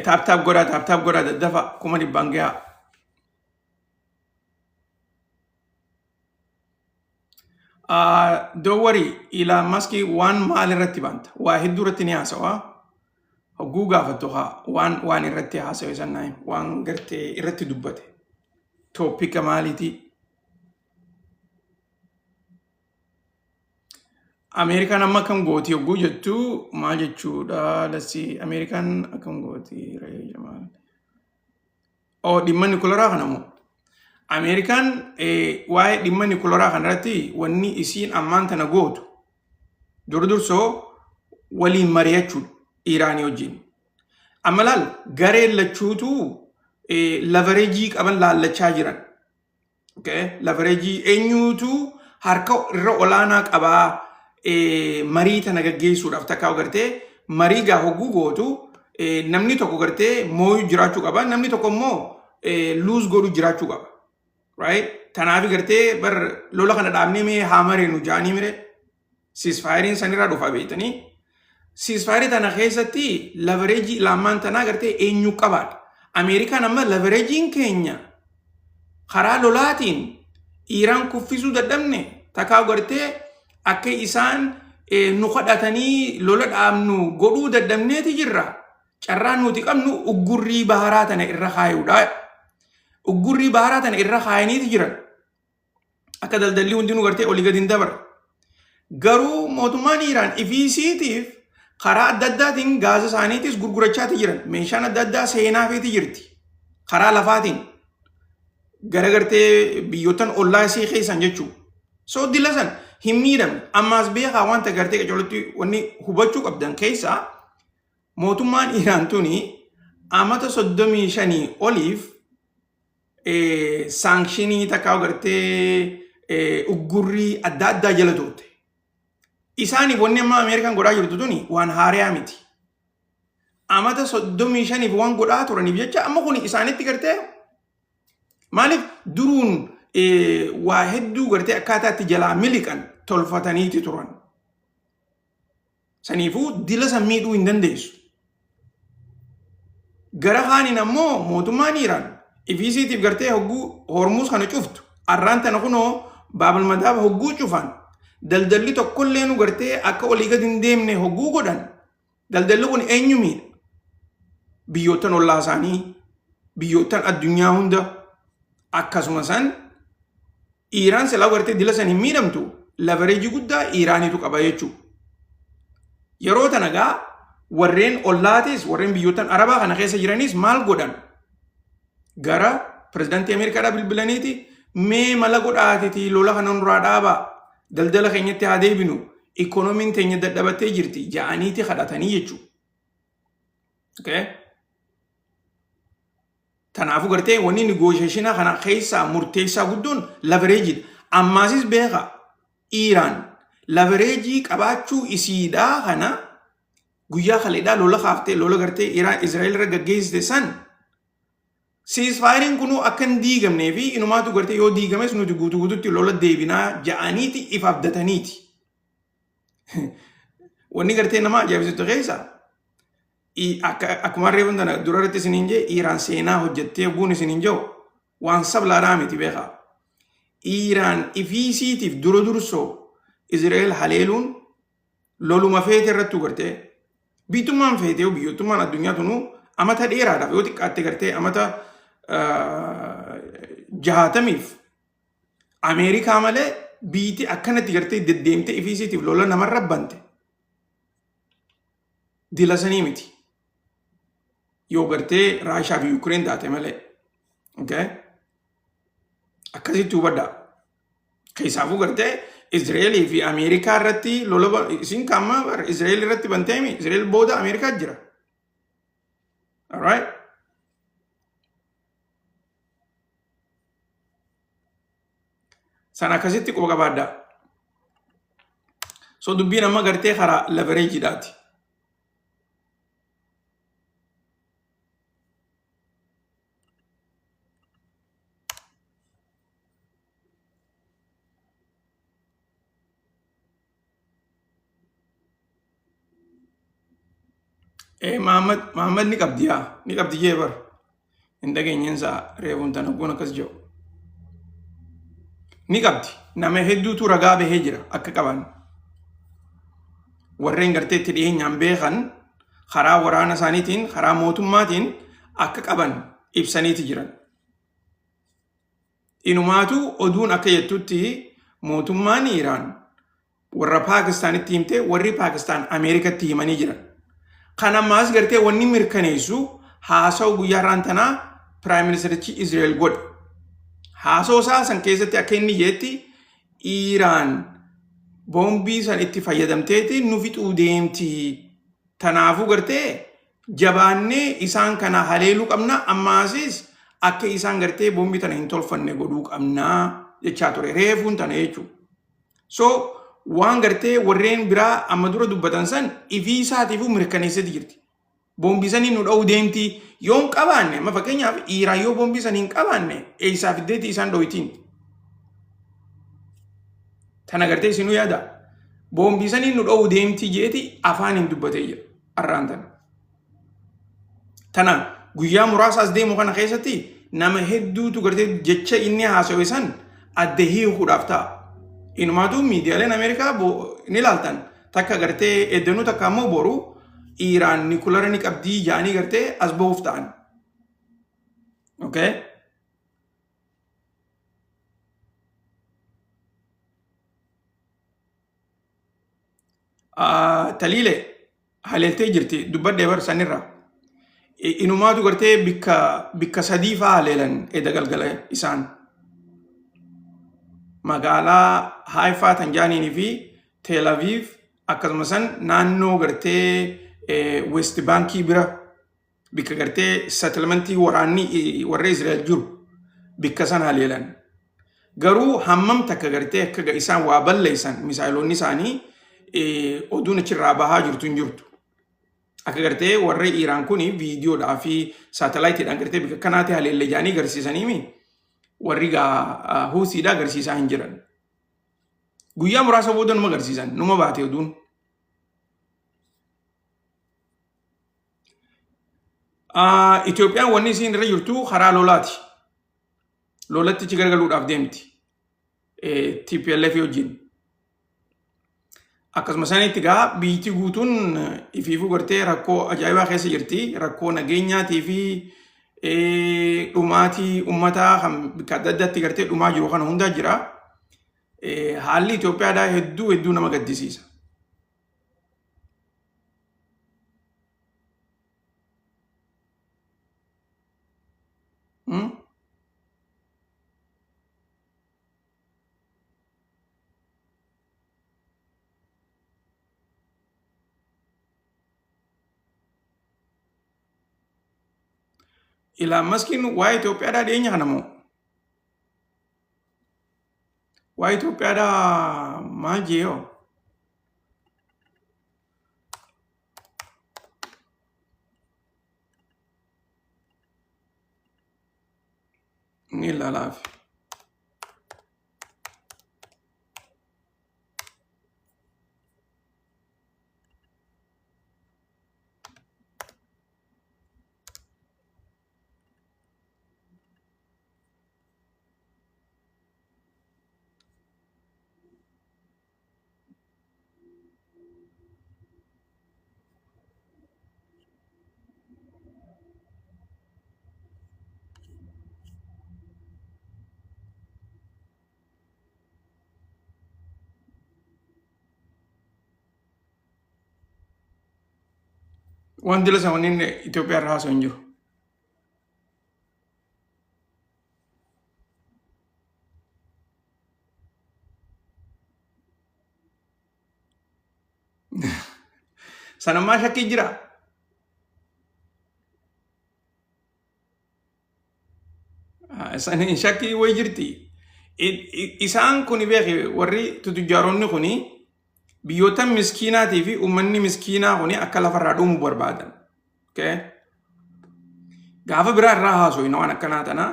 Taaptaap godhaa daddafa 100 gahaa. Don't worry, Elon Musk waan maal irratti banta. Waa hedduu irratti ni haasawa. Hogguu gaafattu waan irratti haasawe sannaa'e waan gartee irratti dubbate. Tooppika maaliiti? Ameerikaan amma akkam gooti hogguu jettu maal jechuudha? Lassi Ameerikaan akkam gooti? Dhimma Nikularaa kanamu. Ameerikaan waa'ee dhimma Nikularaa kanarratti wanni isiin ammaan tana gootu dursoo waliin mari'achuudha Iiraanii wajjin. Amma laal gareen lachuutu leveragii qaban laallachaa jiran. Okay? Leveragii eenyuutu harka irra olaanaa qabaa marii tana gaggeessuudhaaf takka agartee marii gaa hogguu gootu namni tokko gartee mooyu jiraachuu qaba namni tokko immoo luus godhu jiraachuu qaba. Right? Tanaafi gartee bar lola kana dhaabnee mee haa mareenu jaanii mire ceasefireen sanirraa dhufa beektanii. Ceasefire tana keessatti leveragii lamaan tanaa gartee eenyu qabaadha. Ameerikaan amma leveragiin keenya karaa lolaatiin Iiraan kuffisuu dadhabne takkaa gartee akka isaan nu kadhatanii lola dhaabnu godhuu dadhabneeti jirra. Carraan nuti qabnu uggurrii baharaa tana irra kaayuudha. Uggurrii baharaa tana irra kaayaniiti jiran. Akka daldalli hundinuu gartee olii gadi hin dabarre. Garuu mootummaan Iiraan ifiisiitiif karaa adda addaatiin gaasa isaaniitis gurgurachaati jiran. Meeshaan adda addaa seenaafiiti jirti. karaa lafaatiin gara gartee biyyoottan ollaa isii keessan jechuu. So dila san hin miidhamne ammaas beekaa wanta gartee qacolatti wanni hubachuu qabdan keessaa mootummaan Iraan tuni amata 35 oliif saanshinii takkaa gartee uggurrii adda addaa jala turte. Isaaniif wanni amma Ameerikaan godhaa jirtu tuni waan haaraa miti. Amata 35 waan godhaa turaniif jecha amma kun isaanitti gartee maaliif duruun waa hedduu gartee akkaataatti jalaa miliqan tolfataniiti turan. Saniifuu dila san miidhuu hin dandeessu. Gara haaniin ammoo mootummaan Iraan ifisiitiif gartee hogguu Hormuuz kana cuftu arraan tana kunoo Baabal Madaaba hogguu cufan daldalli tokkollee nu gartee akka olii gad hin deemne hogguu godhan daldalli kun eenyu miidha? Biyyoottan ollaa isaanii biyyoottan addunyaa hunda akkasuma san Iraan silaa gartee dila san hin miidhamtu lavereejii guddaa Iraaniitu qaba jechuudha. Yeroo tanagaa warreen ollaatis warreen biyyoottan Arabaa kana keessa jiranis maal godhan? Gara pirezidaantii Ameerikaadhaa bilbilaniiti mee mala godhaatiti lola kana nurraa dhaabaa daldala keenyatti haa deebinu ikoonomiin teenya dadhabattee jirti ja'aniiti kadhatanii jechuudha. Okay? Tanaafuu gartee wanni negoosheeshinaa kana keessaa murteessaa guddoon lavereejiidha. Ammaasis beeka Iraan lavereejii qabaachuu isiidhaa kana guyyaa kaleedhaa lola kaaftee lola gartee Iraan Israa'el irra gaggeessite san ceasefire kunu akka hin diigamnee fi inumaatu gartee yoo diigames nuti guutuutti lola deebinaa ja'aniiti if abdataniiti. Wanni gartee nama ajaa'ibsiistu keessaa akkuma reefan tana dura irratti isiniin jee Iraan seenaa hojjettee buun isiniin jiru waan sablaadhaa miti beekaa. Iraan ifiisiitiif dura dursoo Israa'el haleeluun loluma feete irrattuu gartee biitummaan feetee biyyootummaan addunyaa tunuu amata dheeraadhaaf yoo xiqqaatte gartee amata 60f Ameerikaa malee biitti akkanatti gartee deddeemtee ifiisiitiif lola namarra bante. Dila sanii miti. Yoo gartee Raashaa fi Yuukireen taate malee. Okay? Akkasitti hubadhaa. Keessaafuu gartee Israa'elii fi Ameerikaa irratti lola isin kaamma Israa'el irratti banteemi Israa'el booda Ameerikaa jira. Alright? Sana akkasitti quba qabaadhaa. So dubbiin amma gartee karaa lavereejiidhaati. Muhammad ni qabdi yaa ni qabdi jee bar hin dhageenyeensaa reefuun tana kun akkas jiru. Ni qabdi nama hedduutu ragaa bahee jira akka qaban warreen gartee itti dhiyeenyaan beekan karaa waraana isaaniitiin karaa mootummaatiin akka qaban ibsaniiti jiran. Inumaatu oduun akka jettutti mootummaan Iraan warra Paakistaanitti himte warri Paakistaan Ameerikatti himanii jiran. Kan ammaas gartee wanni mirkaneessu haasa'u guyyaa irraan tanaa Piraayim Ministerichi Israa'el godhe. Haasa'u isaa san keessatti akka inni jeetti Iraan boombii san itti fayyadamteeti nu fixuu deemti. Tanaafuu gartee jabaannee isaan kana haleeluu qabna ammaasis akka isaan gartee boombii tana hin tolfanne godhuu qabna jechaa ture reefuun tana jechuudha. So waan gartee warreen biraa amma dura dubbatan san ifii isaatiifuu mirkaneessiti jirti. Boombii sanii nu dha'uu deemti yoo hin qabaanne amma fakkeenyaaf Iraan yoo boombii sanii hin qabaanne eeysaaf iddeetii isaan dho'itiin. Tana gartee isinuu yaada. Boombii sanii nu dha'uu deemti jeeti afaan hin dubbatee jira arraan tana. Tana guyyaa muraasaas deemu kana keessatti nama hedduutu gartee jecha inni haasawee san adda hiikuudhaaf ta'a. Inumaatu miidiyaaleen Ameerikaa ni ilaaltan takka gartee eddanuu takka ammoo boru Iraan nikulara ni qabdii jaanii gartee as bahuuf ta'an. Okay? Taliile haleeltee jirti dubbadhee bar sanirra. inumaatu gartee bikka sadii fa'aa leelan edda galgala isaan magaalaa Haifaa Tanjaaniinii fi Tel Aviv akkasuma san naannoo gartee West Baankii bira bikka gartee settlementii waraanni warra Israa'el jiru bikka sana leelan. Garuu hammam takka gartee akka isaan waa balleessan misaayiloonni isaanii oduun achirraa bahaa jirtu hin jirtu. Akka gartee warra Iraan kuni viidiyoodhaa fi saatalaayitiidhaan gartee bikka kanaatti haleellee jaanii agarsiisaniimi warri Huusiidhaa agarsiisaa hin jiran. Guyyaa muraasa booda numa agarsiisan numa baate oduun. Itoophiyaan wanni isiin irra jirtu karaa lolaati. Lolatti gargaluudhaaf deemti. TPLF wajjin. Akkasuma sanitti gaa biyyi guutuun ifiifuu gartee rakkoo ajaa'ibaa keessa jirti. Rakkoo nageenyaatii fi dhumaatii uummataa kan bakka adda addaatti gartee dhumaa jiru kana hundaa jira. Haalli Itoophiyaadhaa hedduu nama gaddisiisa. Ilaa maskiin waa'ee Itoophiyaadhaa dhiyeenya kana moo? Waa'ee Itoophiyaadhaa maal jeeyo? Ni ilaalaaf. Wanti la samanin Itoophiyaa irraa haasa'u hin jiru. Sanammaa shakkii jira. Sanin shakkii way jirti. Isaan kuni beeki warri tutujjaaroonni kuni biyyoota miskiinaatii fi uummanni miskiinaa kuni akka lafarraa dhumuu barbaadan. Gaafa biraa irraa haasa'u waan akkanaa tana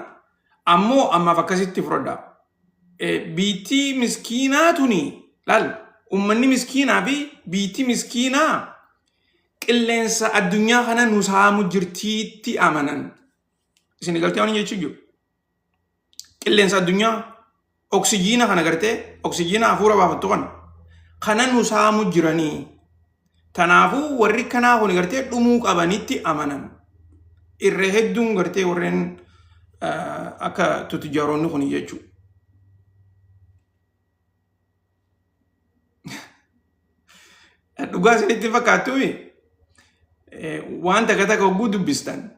ammoo ammaaf akkasitti fudhadha. Biitii miskiinaa tuni laal uummanni miskiinaa fi biitii miskiinaa qilleensa addunyaa kana nu saamu jirtiitti amanan. Isin galtee waan jechuu jiru. Qilleensa addunyaa oksijiina kana gartee oksijiina hafuura baafattu kana nu saamu jiranii. Tanaafuu warri kanaa kun gartee dhumuu qabanitti amanan. Irra hedduun gartee warreen akka tutujjaaroonni kun jechuudha. Dhugaa isinitti fakkaattu waan takka takka hogguu dubbistan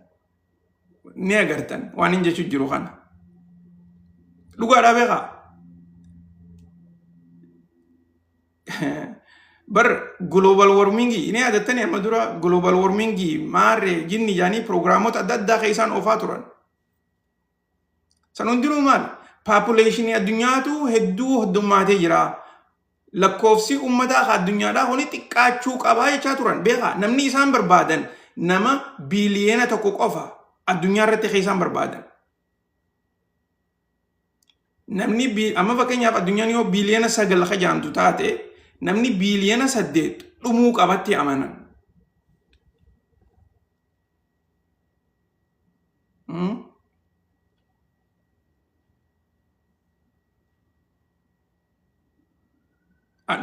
ni agartan waan hin jechuu jiru kana. Dhugaadhaa beekaa. Bar global warming ini yaadatanii amma dura global warming maarree jinni jaanii pirogiraamota adda addaa keessaan oofaa turan. San hundinuu maal? Populationii addunyaatu hedduu heddummaatee jira. Lakkoofsi uummataa addunyaadhaa kuni xiqqaachuu qabaa jechaa turan. Beekaa namni isaan barbaadan nama biiliyeena tokko qofa addunyaa irratti keessaan barbaadan. Namni amma fakkeenyaaf addunyaan yoo biiliyeena 9 kajaamtu taate namni biiliyeena 8 dhumuu qabatti amanan.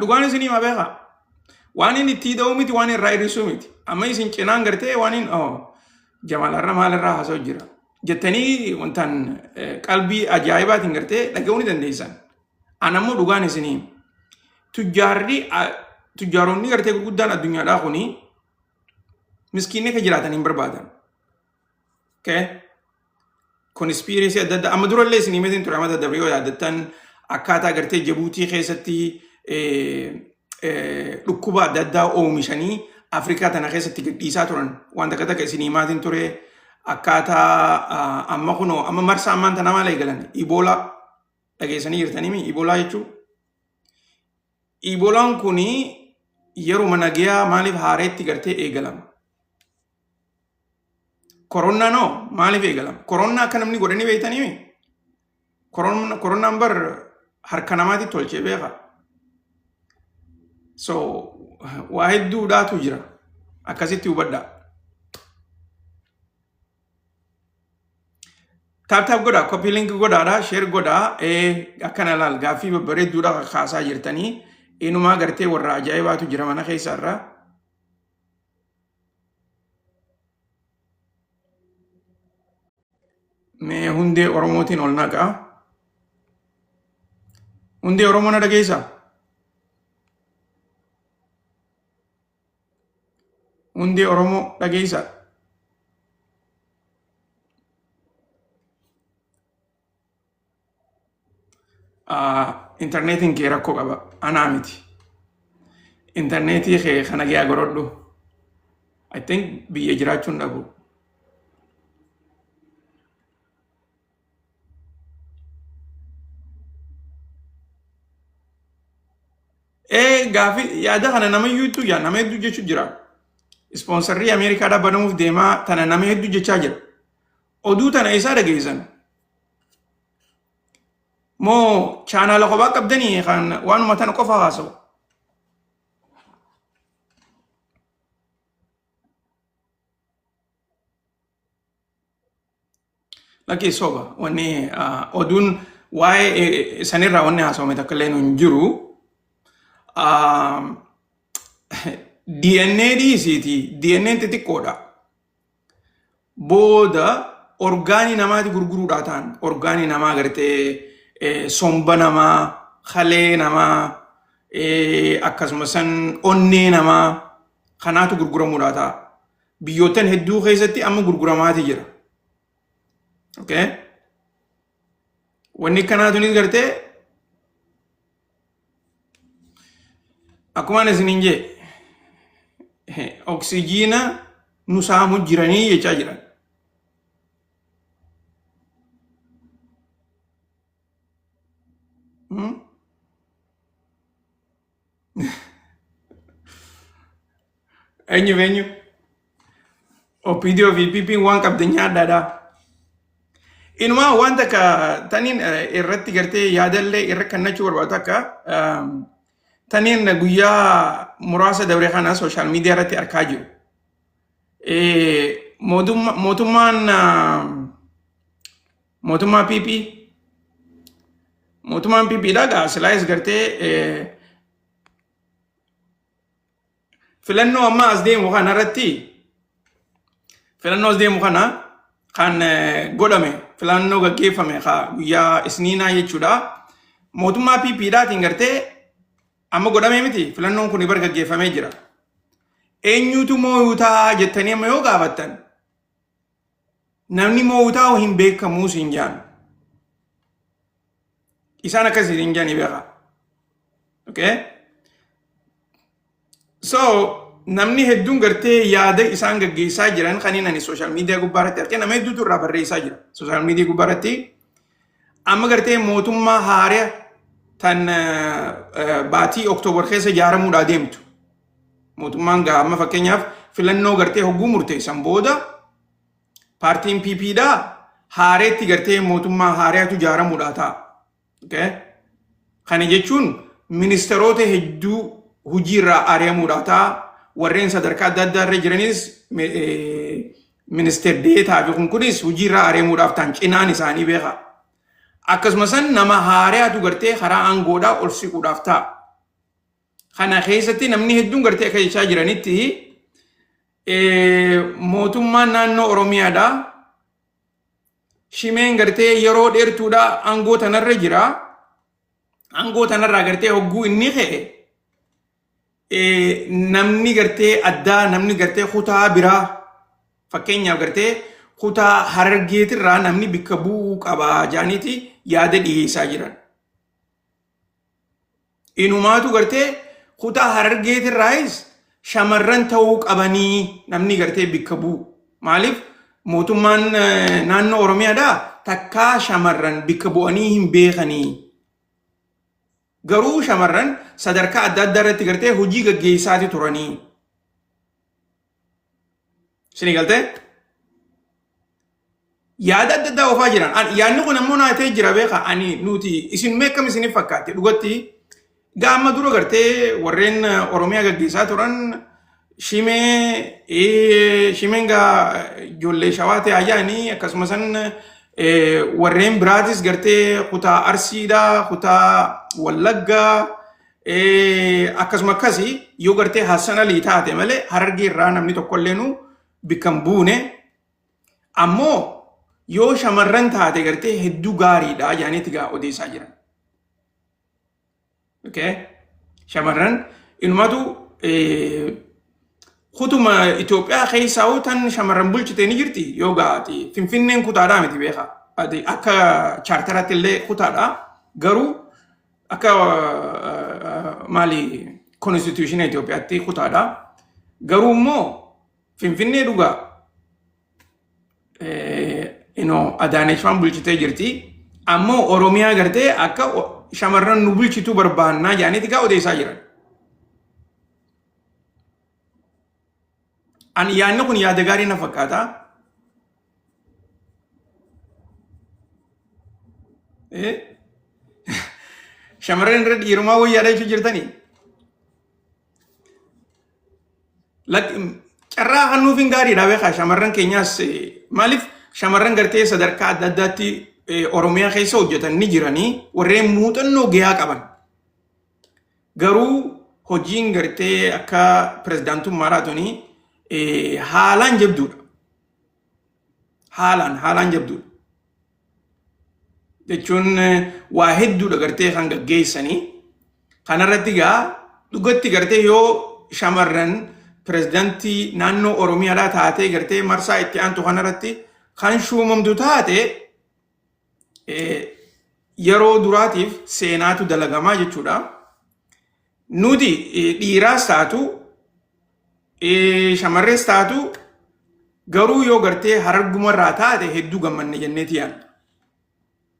Dhugaan isinii ma beekaa? Waan inni itti hidhuu miti waan irraa hir'isuu miti. Amma isin cinaan gartee waan inni jamalarra maalirraa haasa'u jira. Jettanii wantaan qalbii ajaa'ibaatiin gartee dhaga'uu ni dandeessan. Anammoo dhugaan isinii tujjaaroonni gartee gurguddaan addunyaadhaa kuni miskiinni akka jiraatan hin barbaadan. Okay? Conspiracy adda addaa amma durallee isin himetiin ture amma daddabre yoo yaadattan akkaataa gartee Jibuutii keessatti dhukkuba adda addaa oomishanii Afrikaa tana keessatti gadhiisaa turan waan takka takka isin himaatiin ture akkaataa amma kunoo amma marsaa ammaan tana maal eegalan Iboolaa dhageessanii jirtanii Iboolaa jechuun Iboolaan kuni yeruma nagayaa maaliif haareetti gartee eegalama. Koronaa no maaliif eegalama. Koronaa akka namni godhanii beektanii koronaan bar harka namaatti tolchee beeka. So waa hedduudhaatu jira akkasitti hubadhaa. Taap godhaa copy link godhaadha share godhaa akkana laal gaaffii babbareedduudha kaasaa jirtanii inumaa gartee warra ajaa'ibaatu jira mana keessarraa. Mee hundee Oromootiin ol naqaa. Hundee Oromoo na dhageessaa? Hundee Oromoo dhageessaa? Internetiin kee rakkoo qaba. Anaa miti. Internetii kee kana gaya godhodhu. I think biyya jiraachuun dhabu. Gaafi yaada kana nama iyyuutu yaa nama hedduu jechuu jira. Ispoonsarrii Ameerikaadhaa banamuuf deemaa tana nama hedduu jechaa jira. Oduu tana isaa dhageessan. Moo chaanaala kophaa qabdanii kan waanuma tana qofa haasa'u. Lakkii soba wanni oduun waa'ee sanirraa wanni haasa'ame takka illee hin jiru. DNA dhiisiiti. DNA xixiqqoodha. Booda orgaanii namaati gurguruudhaa ta'an. Orgaanii namaa gartee somba namaa, kalee namaa, akkasumas onnee namaa kanaatu gurguramuudhaa ta'a. Biyyootan hedduu keessatti amma gurguramaati jira. Okay? Wanni kanaatunis gartee akkuma isiniin jee oksijiina nu saamu jiranii jechaa jiran. Eenyu Opidio fi pipiin waan qabdanyaa addaadhaa. Inumaa waan takka taniin irratti gartee yaadallee irra kannachuu barbaadu akka taniin guyyaa muraasa dabre kana sooshaal miidiyaa irratti argaa jiru. Mootummaa piipiidhaa gaa silaayis gartee filannoo amma as deemu kana irratti filannoo as deemu kana kan godhame filannoo gaggeeffame guyyaa isniinaa jechuudha. Mootummaa piipiidhaatiin gartee amma godhamee miti filannoon kun bar gaggeeffamee jira. Eenyutu moo'uutaa jettanii amma yoo gaafattan namni moo'uutaa hin beekamuu siin jaan. Isaan akkasii hin jaanii beeka. Okay? So namni hedduun gartee yaada isaan gaggeessaa jiran kaniin ani sooshaal miidiyaa gubbaarratti argee nama hedduutu irraa barreessaa jira. Sooshaal miidiyaa gubbaarratti amma gartee mootummaa haaraa tan baatii Oktoobar keessa ijaaramuudhaa deemtu. Mootummaan amma fakkeenyaaf filannoo gartee hogguu murteessan booda paartiin PPdhaa haareetti gartee mootummaa haaraatu ijaaramuudhaa ta'a. Okay? Kana jechuun ministeerota hedduu hojiirraa ari'amuudhaa ta'a. Warreen sadarkaa adda addaa irra jiranis ministeer deetaa fi kunis hojiirraa ari'amuudhaaf ta'an cinaan isaanii beeka. Akkasumas nama haaraatu gartee karaa aangoodhaa ol siquudhaaf ta'a. Kana keessatti namni hedduun gartee akka jechaa jiranitti mootummaan naannoo Oromiyaadhaa shimeen gartee yeroo dheertuudhaa aangoo tanarra jira. Aangoo tanarraa gartee hogguu inni ka'e namni gartee addaa namni gartee kutaa biraa fakkeenyaaf gartee kutaa Harargeetirraa namni bakka bu'uu qabaa jaaniiti yaada dhiyeessaa jiran. Inumaatu gartee kutaa Harargeetirraayis shamarran ta'uu qabanii namni gartee bakka bu'u. Maaliif mootummaan naannoo Oromiyaadhaa takkaa shamarran bakka bu'anii hin beekanii. Garuu shamarran sadarkaa adda addaa irratti gartee hojii gaggeessaati turanii. Isinii galtee? Yaada adda addaa oofaa jiran. Yaadni kun ammoo naatee jira beeka. Ani nuti isin meeqam isiniif fakkaate dhugatti gaama dura gartee warreen Oromiyaa gaggeessaa turan shimeen gaa ijoollee shawaa ta'e ayyaanii akkasumas warreen biraatis gartee kutaa Arsiidhaa, kutaa Wallaggaa akkasuma akkasii yoo gartee Hassan Alii taate malee Harargee irraa namni tokkolleenu bakka hin buune. Ammoo yoo shamarran taate gartee hedduu gaariidha jaaniiti gaa odeessaa jiran. Okay? Shamarran inumatu kutuma Itoophiyaa keessaa tan shamarran bulchite ni jirti yoo gaati Finfinneen kutaadhaa miti beeka. Akka chaartaraatti illee kutaadha. Garuu akka maali konstituushinii Itoophiyaatti kutaadha. Garuu immoo Finfinnee dhugaa Adaanesh waan bulchitee jirti. Ammoo Oromiyaa gartee akka shamarran nu bulchitu barbaannaa jaaniiti gaa odeessaa jiran. Ani yaadni kun yaada gaarii na fakkaata. Shamarran irra dhiirumaa wayyaadha jechuu jirtanii. Carraa hannuufin gaariidha beekaa shamarran keenyaas maaliif shamarran gartee sadarkaa adda addaatti Oromiyaa keessa hojjetan ni jiranii warreen muuxannoo gahaa qaban. Garuu hojiin gartee akka pirezidaantummaa raatanii haalaan jabduudha. Haalaan jabduudha. Jechuun waa hedduudha gartee kan gaggeessanii. Kanarratti gaa dhugatti gartee yoo shamarran pirezidaantii naannoo Oromiyaadhaa taatee gartee marsaa itti aantu kanarratti kan shuumamtu taate yeroo duraatiif seenaatu dalagamaa jechuudha. Nuti dhiiraas taatu shamarrees taatu garuu yoo gartee Harargumarraa taate hedduu gammanne jenneeti yaadna.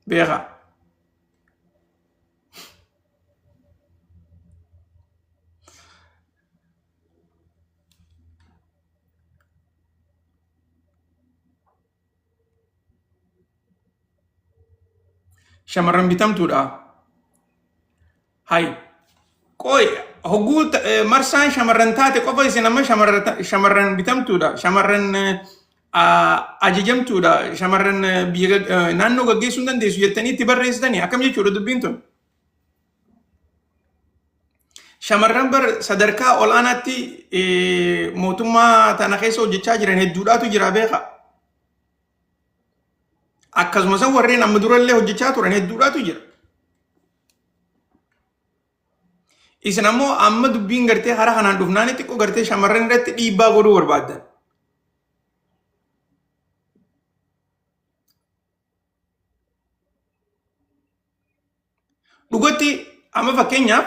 Beeka. Shamarran bitamtuudha. Hai. Qoy hogguu marsaan shamarran taate qofa isin amma shamarran bitamtuudha. Shamarran ajajamtuudha. Shamarran biyya naannoo gaggeessuu hin dandeessu jettanii itti barreessitanii akkam jechuudha dubbiin tun. Shamarran bar sadarkaa olaanaatti mootummaa tana keessa hojjechaa jiran hedduudhaatu jira beeka. Akkasumas warreen amma durallee hojjechaa turan hedduudhaatu jira. Isin ammoo amma dubbiin gartee hara kanaan dhufnaan xiqqoo gartee shamarran irratti dhiibbaa godhuu barbaaddan. Dhugatti amma fakkeenyaaf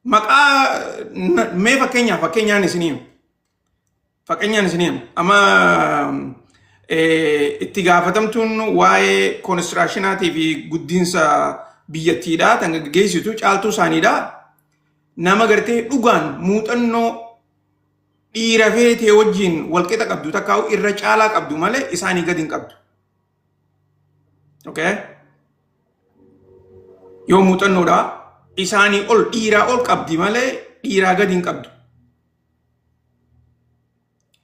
maqaa mee fakkeenyaan isiniim. Amma itti gaafatamtuun waa'ee koonistiraakshinatii fi guddinsa biyyattiidhaa tan gaggeessitu caaltuu isaaniidhaa. Nama gartee dhugaan muuxannoo dhiira feetee wajjin walqixa qabdu takkaa'u irra caalaa qabdu malee isaanii gadi hin qabdu. Okay? Yoo muuxannoodhaa isaanii ol dhiiraa ol qabdi malee dhiiraa gadi hin qabdu.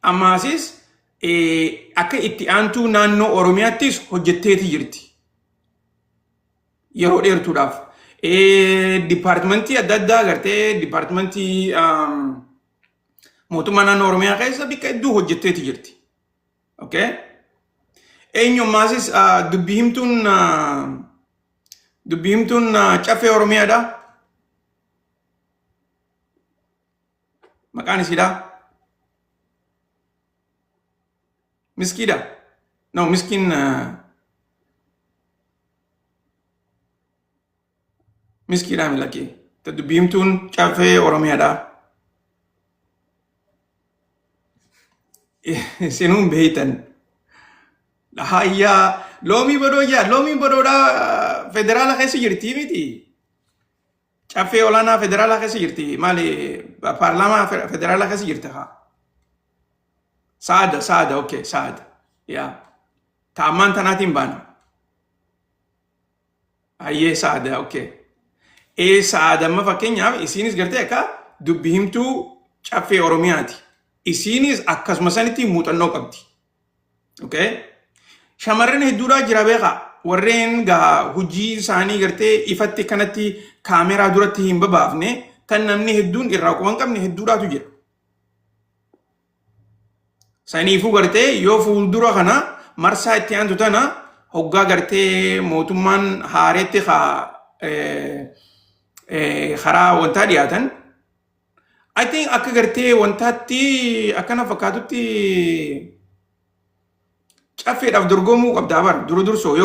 Ammaasis akka itti aantuu naannoo Oromiyaattis hojjetteeti jirti. Yeroo dheertuudhaaf. Dipaartimentii adda addaa gartee dipaartimentii mootummaa naannoo Oromiyaa keessa bakka hedduu hojjetteeti jirti. Okay? Eenyummaasis dubbii himtuun caffee Oromiyaadha. Maqaan isiidha. Miskiidha. No, miskiidhaa milakee. Dubbiimtuun caffee Oromiyaadhaa. Isinuun beeytan. Hayyaa loomii bodoo jaa loomii bodoodhaa federaala keessa jirtii miti. Caffee olaanaa federaalaa keessa jirti. Maali paarlaamaa federaalaa keessa jirti haa. Saada, okay, saada. Yaa. Taammaan tanaatiin baana. Hayyee saada, okay. Saada amma fakkeenyaaf isiinis gartee akka dubbi himtuu caffee Oromiyaati. Isiinis akkasuma sanitti muuxannoo qabdi. Okay? Shamarran hedduudhaa jira beekaa. Warreen gaa hojii isaanii gartee ifatti kanatti kaameraa duratti hin babaafne kan namni hedduun irraa quban qabne hedduudhaatu jira. Saniifuu gartee yoo fuuldura kana marsaa itti aantu tana hoggaa gartee mootummaan haareetti karaa wantaa dhiyaatan. I think akka gartee wantaatti akkana fakkaatutti caffeedhaaf dorgomuu qabdaa bar dursoo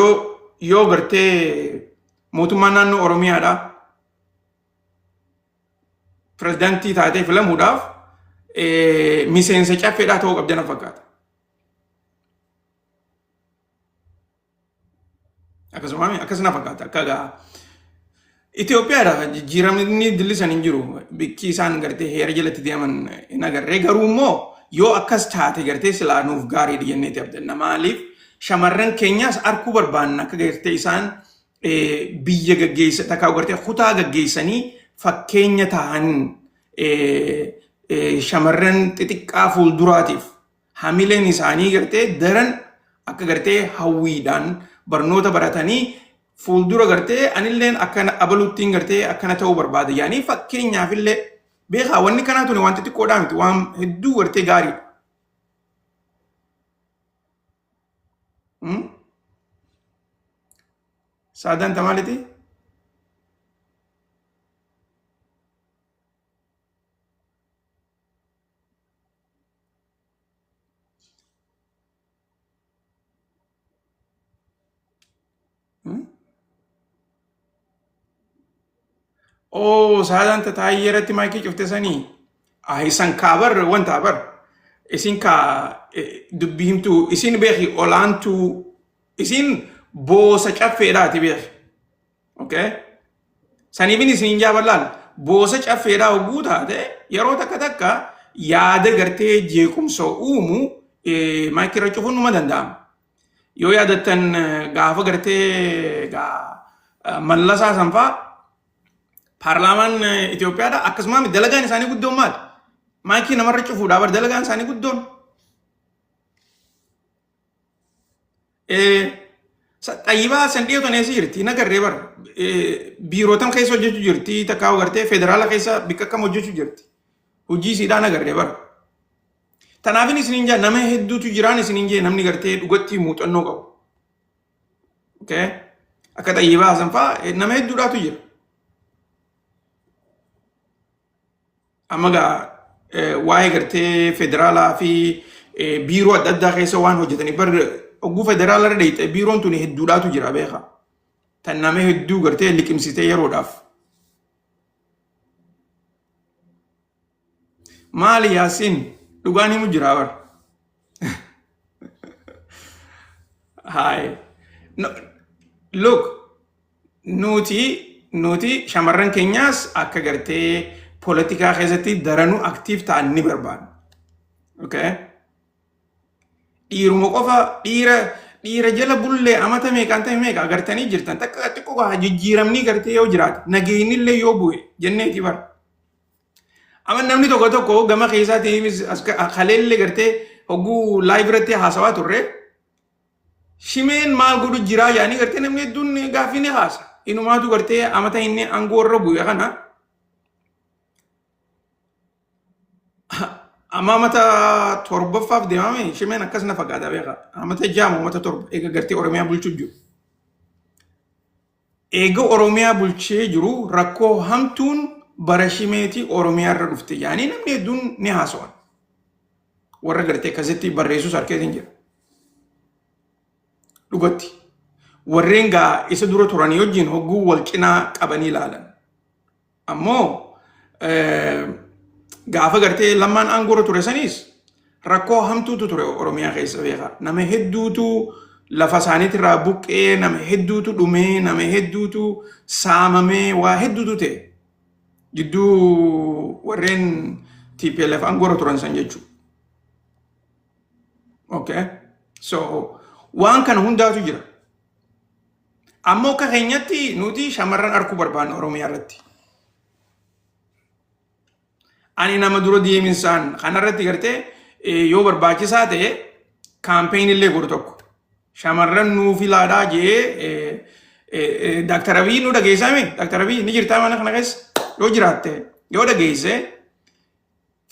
yoo gartee mootummaan naannoo Oromiyaadha pirezidaantii taatee filamuudhaaf miseensa caffeedhaa ta'uu qabdana fakkaata. Akkasuma fakkaata akka gaa Itoophiyaadha jijjiiramni dillisan hin jiru bikki isaan gartee heera jalatti deeman hin agarree garuu immoo yoo akkas taate gartee silaa nuuf gaarii jenneeti abdanna maaliif shamarran keenyaas arkuu barbaanna akka gartee isaan biyya gaggeessa takkaa gartee kutaa gaggeessanii fakkeenya ta'an shamarran xixiqqaa fuulduraatiif hamileen isaanii gartee daran akka gartee hawwiidhaan barnoota baratanii fuuldura gartee anilleen akkana abaluttiin gartee akkana ta'uu barbaada yaanii fakkeenyaafillee beekaa wanni kanaa tuni waan xixiqqoodhaa miti waan hedduu gartee gaariidha. Saadaan tamaaliti? Saadaan tataayee irratti maayikii cufte sanii isan kaabar wanta bar isin ka dubbi himtu isin beeki olaantu isin boosa caffeedhaati beeki. Okay? Saniifin isin jaaballaan boosa caffeedhaa hogguu taate yeroo takka yaada gartee jeequmsa uumu maayikii irra cufuun numa danda'ama. Yoo yaadattan gaafa gartee mallasaa sanfaa paarlaamaan Itoophiyaadha akkasumas dalagaan isaanii guddoon maali? Maayikii namarra cufuudhaa bar dalagaan isaanii guddoon. Xayyibaa san dhiyootan eessa jirti? Nagarree bar biirootan keessa hojjechuu jirti takkaa gartee federaala keessa bikka akkam hojjechuu jirti. Hojii isiidhaa nagarree bar. Tanaafin isiniin jaa nama hedduutu jiraan isiniin jee namni gartee dhugatti muuxannoo qabu. Okay? Akka xayyibaa san fa'aa nama hedduudhaatu jira. Amma waa'ee gartee federaalaa fi biiroo adda addaa keessa waan hojjetanii bar ogguu federaalaa irra deeyite biiroon tuni hedduudhaatu jira beeka. Tan nama hedduu gartee liqimsitee yeroodhaaf. Maali Yaasiin dhugaan himu jira bar. Hai. Look nuti shamarran keenyaas akka gartee politikaa keessatti daranuu aktiif ta'an ni barbaadu. Okay? Dhiiruma qofa dhiira jala bullee amata meeqaan ta'e meeqa agartanii jirtan takka xiqqoo jijjiiramni gartee yoo jiraate nageenyillee yoo bu'e jenneeti bara. Amma namni tokko gama keessaatiinis kaleellee gartee hogguu laayibiratti haasawaa turre shimeen maal godhu jiraa yaanii gartee namni hedduun gaaffii ni haasa. Inumaatu gartee amata inni aangoo irra bu'e kana. Amma amata torbaffaaf deemame shimeen akkas na fakkaata beeka. Amata jaama amata torba eega gartee Oromiyaa bulchuu jiru. Eega Oromiyaa bulchee jiru rakkoo hamtuun bara shimeetii Oromiyaa irra dhufte yaanii namni hedduun ni haasawan. Warra gartee akkasitti barreessus harkeetiin jira. dhugatti. Warreen gaa isa dura turanii wajjin hogguu wal cinaa qabanii ilaalan. Ammoo gaafa gartee lammaan aangoorra ture saniis rakkoo hamtuutu ture Oromiyaa keessa beekaa. Nama hedduutu lafa isaaniitirraa buqqee, nama hedduutu dhumee, nama hedduutu saamamee, waa hedduutu ta'e. Jidduu warreen TPLF aangoorra turan san jechuudha. Okay? So, waan kana hundaatu jira. Ammoo akka keenyatti nuti shamarran arguu barbaanna Oromiyaa irratti. Ani nama dura deeminsaan kanarratti gartee yoo barbaachisaa ta'e kaampeen illee godhu tokko. Shamarran nuuf ilaalaa jee Dr. Abiy nu dhageessame. Dr. Abiy ni jirtaa mana kana keessa yoo jiraatte yoo dhageesse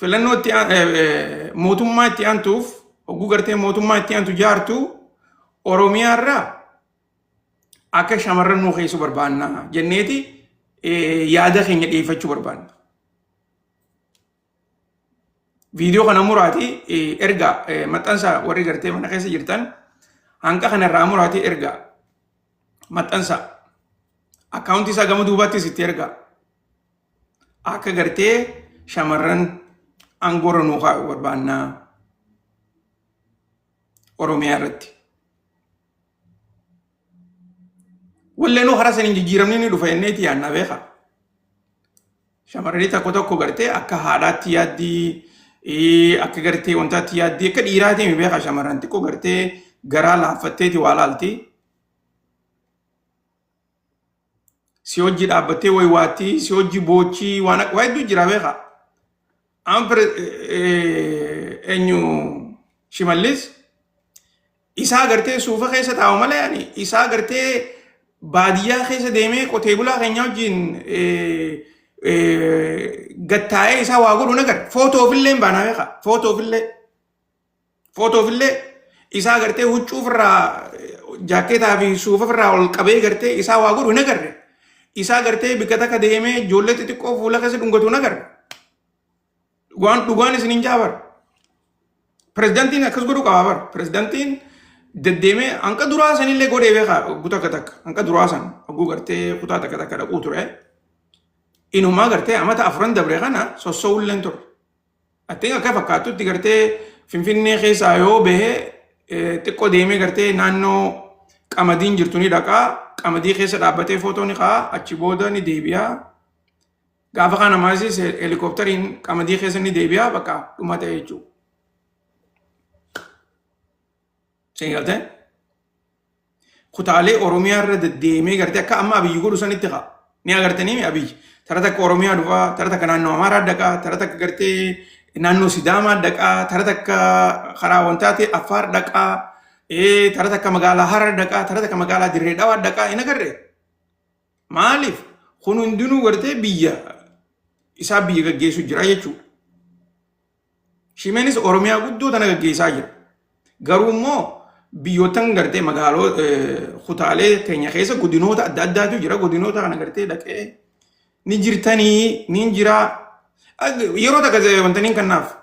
filannoo mootummaa itti aantuuf hogguu gartee mootummaa itti aantu jaartu Oromiyaa irraa akka shamarran nu keessu barbaanna jenneeti yaada keenya dhiyeeffachuu barbaanna. Viidiyoo kana muraati erga maxxansa warri gartee mana keessa jirtan hanqa kanarraa muraati erga maxxansa akkaawuntii isaa gama duubaattis itti erga akka gartee shamarran aangoorra nuu kaa'u barbaanna Oromiyaa irratti. Walleenuu hara saniin jijjiiramni ni dhufa jenneeti yaadna beeka. Shamarranii tokko tokko gartee akka haadhaatti yaaddii akka gartee wantaatti yaaddii akka dhiiraatii mi beeka shamarran xiqqoo gartee garaa laaffatteeti waa laalti. Si hojii dhaabbattee waywaatti, si hojii boochii waan hedduu jira beeka. Ampere eenyu Shimallis isaa gartee suufa keessa taa'u malee yani isaa gartee baadiyyaa keessa deemee qotee bulaa keenya wajjin gattaa'ee isaa waa godhu nagar footoof baanaa beeka. Footoof isaa gartee huccuuf irraa jaakeetaa fi suufa irraa ol qabee gartee isaa waa godhu nagarre. Isaa gartee bikka takka deemee ijoollee xixiqqoo fuula keessa dhungatu nagarre. Dhugaan isin hin jaabar. Pirezidaantiin akkas godhu qaba bar. Pirezidaantiin deddeemee hanqa duraa sanillee godhee beeka guutuu akka takka. Hanqa duraa san hogguu gartee kutaa takka takka dhaquu ture. Inumaa gartee amata afran dabre kana sossowulleen ture. Attiin akka fakkaatutti gartee Finfinnee keessaa yoo bahee xiqqoo deemee gartee naannoo qamadiin jirtu ni dhaqaa. Qamadii keessa dhaabbatee footoo ni ka'a. Achi booda ni deebi'a. Gaafa kana maasis helikooppitariin qamadii keessa ni deebi'a bakka dhuma ta'e jechuudha. Seegaltee kutaalee Oromiyaa irra deddeemee gartee akka amma Abiyyi godhu sanitti ka'a. Ni agartanii mi Abiyyi? Tara takka Oromiyaa dhufaa, tara takka naannoo Amaaraa dhaqaa, tara takka gartee naannoo Sidaamaa dhaqaa, tara takka karaa wantaate Affaar dhaqaa, tara takka magaalaa Harar dhaqaa, tara takka magaalaa Dirree Dhawaa dhaqaa hin agarree. Maaliif? Kun hundinuu gartee biyya isaa biyya gaggeessu jira jechuudha. Shimeenis Oromiyaa guddoo tana gaggeessaa jira. Garuu immoo biyyootan gartee magaaloo kutaalee keenya keessa godinoota adda addaatu jira. Godinoota kana gartee dhaqee ni jirtanii ni jira. Yeroo takka wantaniin kannaaf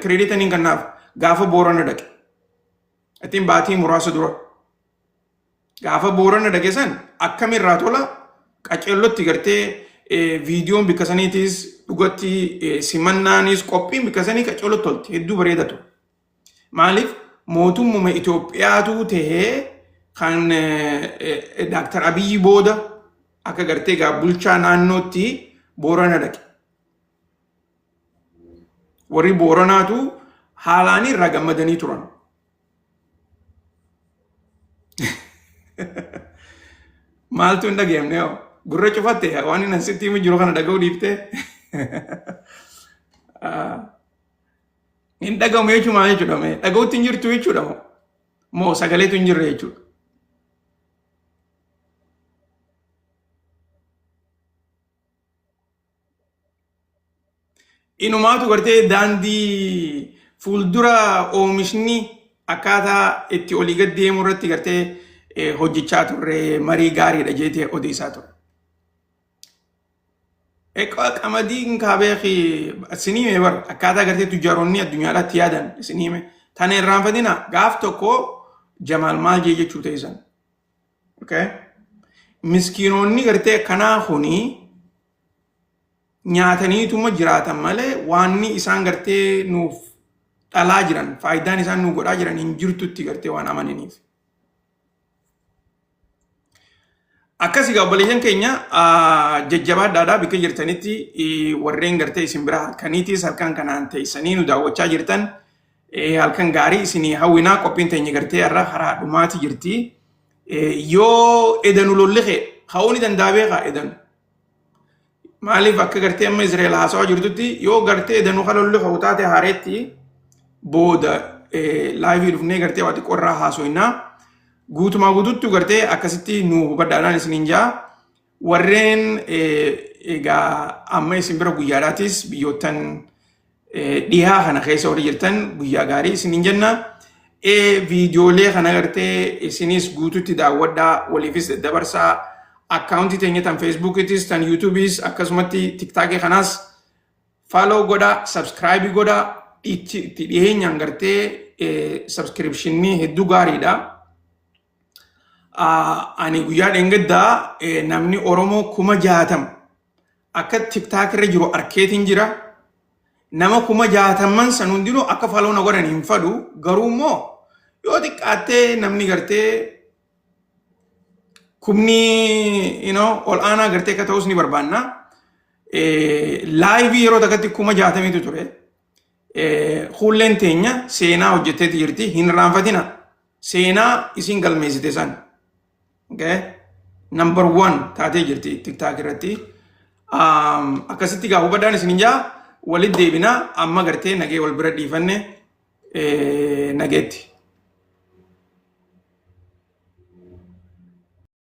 kireeditaniin kannaaf gaafa Boorana dhaqe. Ittiin baatii muraasa dura. Gaafa Boorana dhaqe san akkamirraa tola qaceellotti gartee viidiyoon bikka saniitis dhugatti simannaanis qophiin bikka sanii qaceellotti tolti hedduu bareedatu. Maaliif? Mootummaa Itoophiyaatu tahee kan Dr. Abiy booda akka gartee gaa bulchaa naannootti Boorana dhaqe. Warri Booranaatu haalaan irraa gammadanii turan. Maaltu hin dhageemne yoo gurra cufatte waan hin asitti himu jiru kana dhaga'uu dhiiftee hin dhagahamu jechuudha jechuudha dhaga'uutti hin jirtu jechuudha moo sagaleetu hin jirre jechuudha. Inumaatu gartee daandii fuuldura oomishni akkaataa itti olii gad deemu irratti gartee hojjechaa turre marii gaariidha jeetee odeessaa ture. Qamadiin kaabeeki sinime bar akkaataa gartee tujjaaroonni addunyaadhaatti yaadan sinime. Tana irraanfatina gaaf tokko Jamaal maal jee jechuu teessan. Okay? Miskiinonni gartee kanaa kuni nyaataniituma jiraatan malee waanni isaan gartee nuuf dhalaa jiran faayidaan isaan nuuf godhaa jiran hin jirtutti gartee waan amananiif. Akkasii obboleeyyan keenya jajjabaadhaadhaa bakka jirtanitti warreen gartee isin bira halkaniitis halkan kanaan teessanii nu daawwachaa jirtan halkan gaarii isinii hawwinaa qophiin teenya gartee irra karaa dhumaati jirti. Yoo edanu lolliqe hawwini danda'a beekaa edanu. Maaliif akka gartee amma Israa'el haasawaa jirtutti yoo gartee edanu kan lolliqe taate haareetti booda laayivii dhufnee gartee waa xiqqoo irraa haasoinaa. Guutumaa guutuutti gartee akkasitti nu hubadhaadhaan isiniin jaa warreen egaa amma isin bira guyyaadhaatis biyyootan dhihaa kana keessa warri jirtan guyyaa gaarii isiniin jenna. Viidiyoolee kana gartee isinis guutuutti daawwadhaa waliifis dabarsaa akkaawuntii teenya tan feesbuukiitis tan yuutuubiis akkasumatti tiktaakii kanaas faaloo godhaa sabskraayibii godhaa itti dhiyeenyaan gartee sabskiripshinii hedduu gaariidha. Ani guyyaa dheengaddaa namni Oromoo 60,000 akka tiktaak irra jiru arkeetiin jira. Nama 60,000 san hundinuu akka faaloo na godhan hin fadhu garuu immoo yoo xiqqaattee namni gartee kumni ol aanaa gartee akka ta'us ni barbaanna. Laayivii yeroo takkatti 60,000tu ture. Hulleen teenya seenaa hojjetteeti jirti hin raanfatina. Seenaa isin galmeessite san. Okay? Number 1 taatee jirti tiktaak irratti. Akkasitti gaa hubadhaan isinin jaa walitti deebinaa amma gartee nagee wal bira dhiifanne nageetti.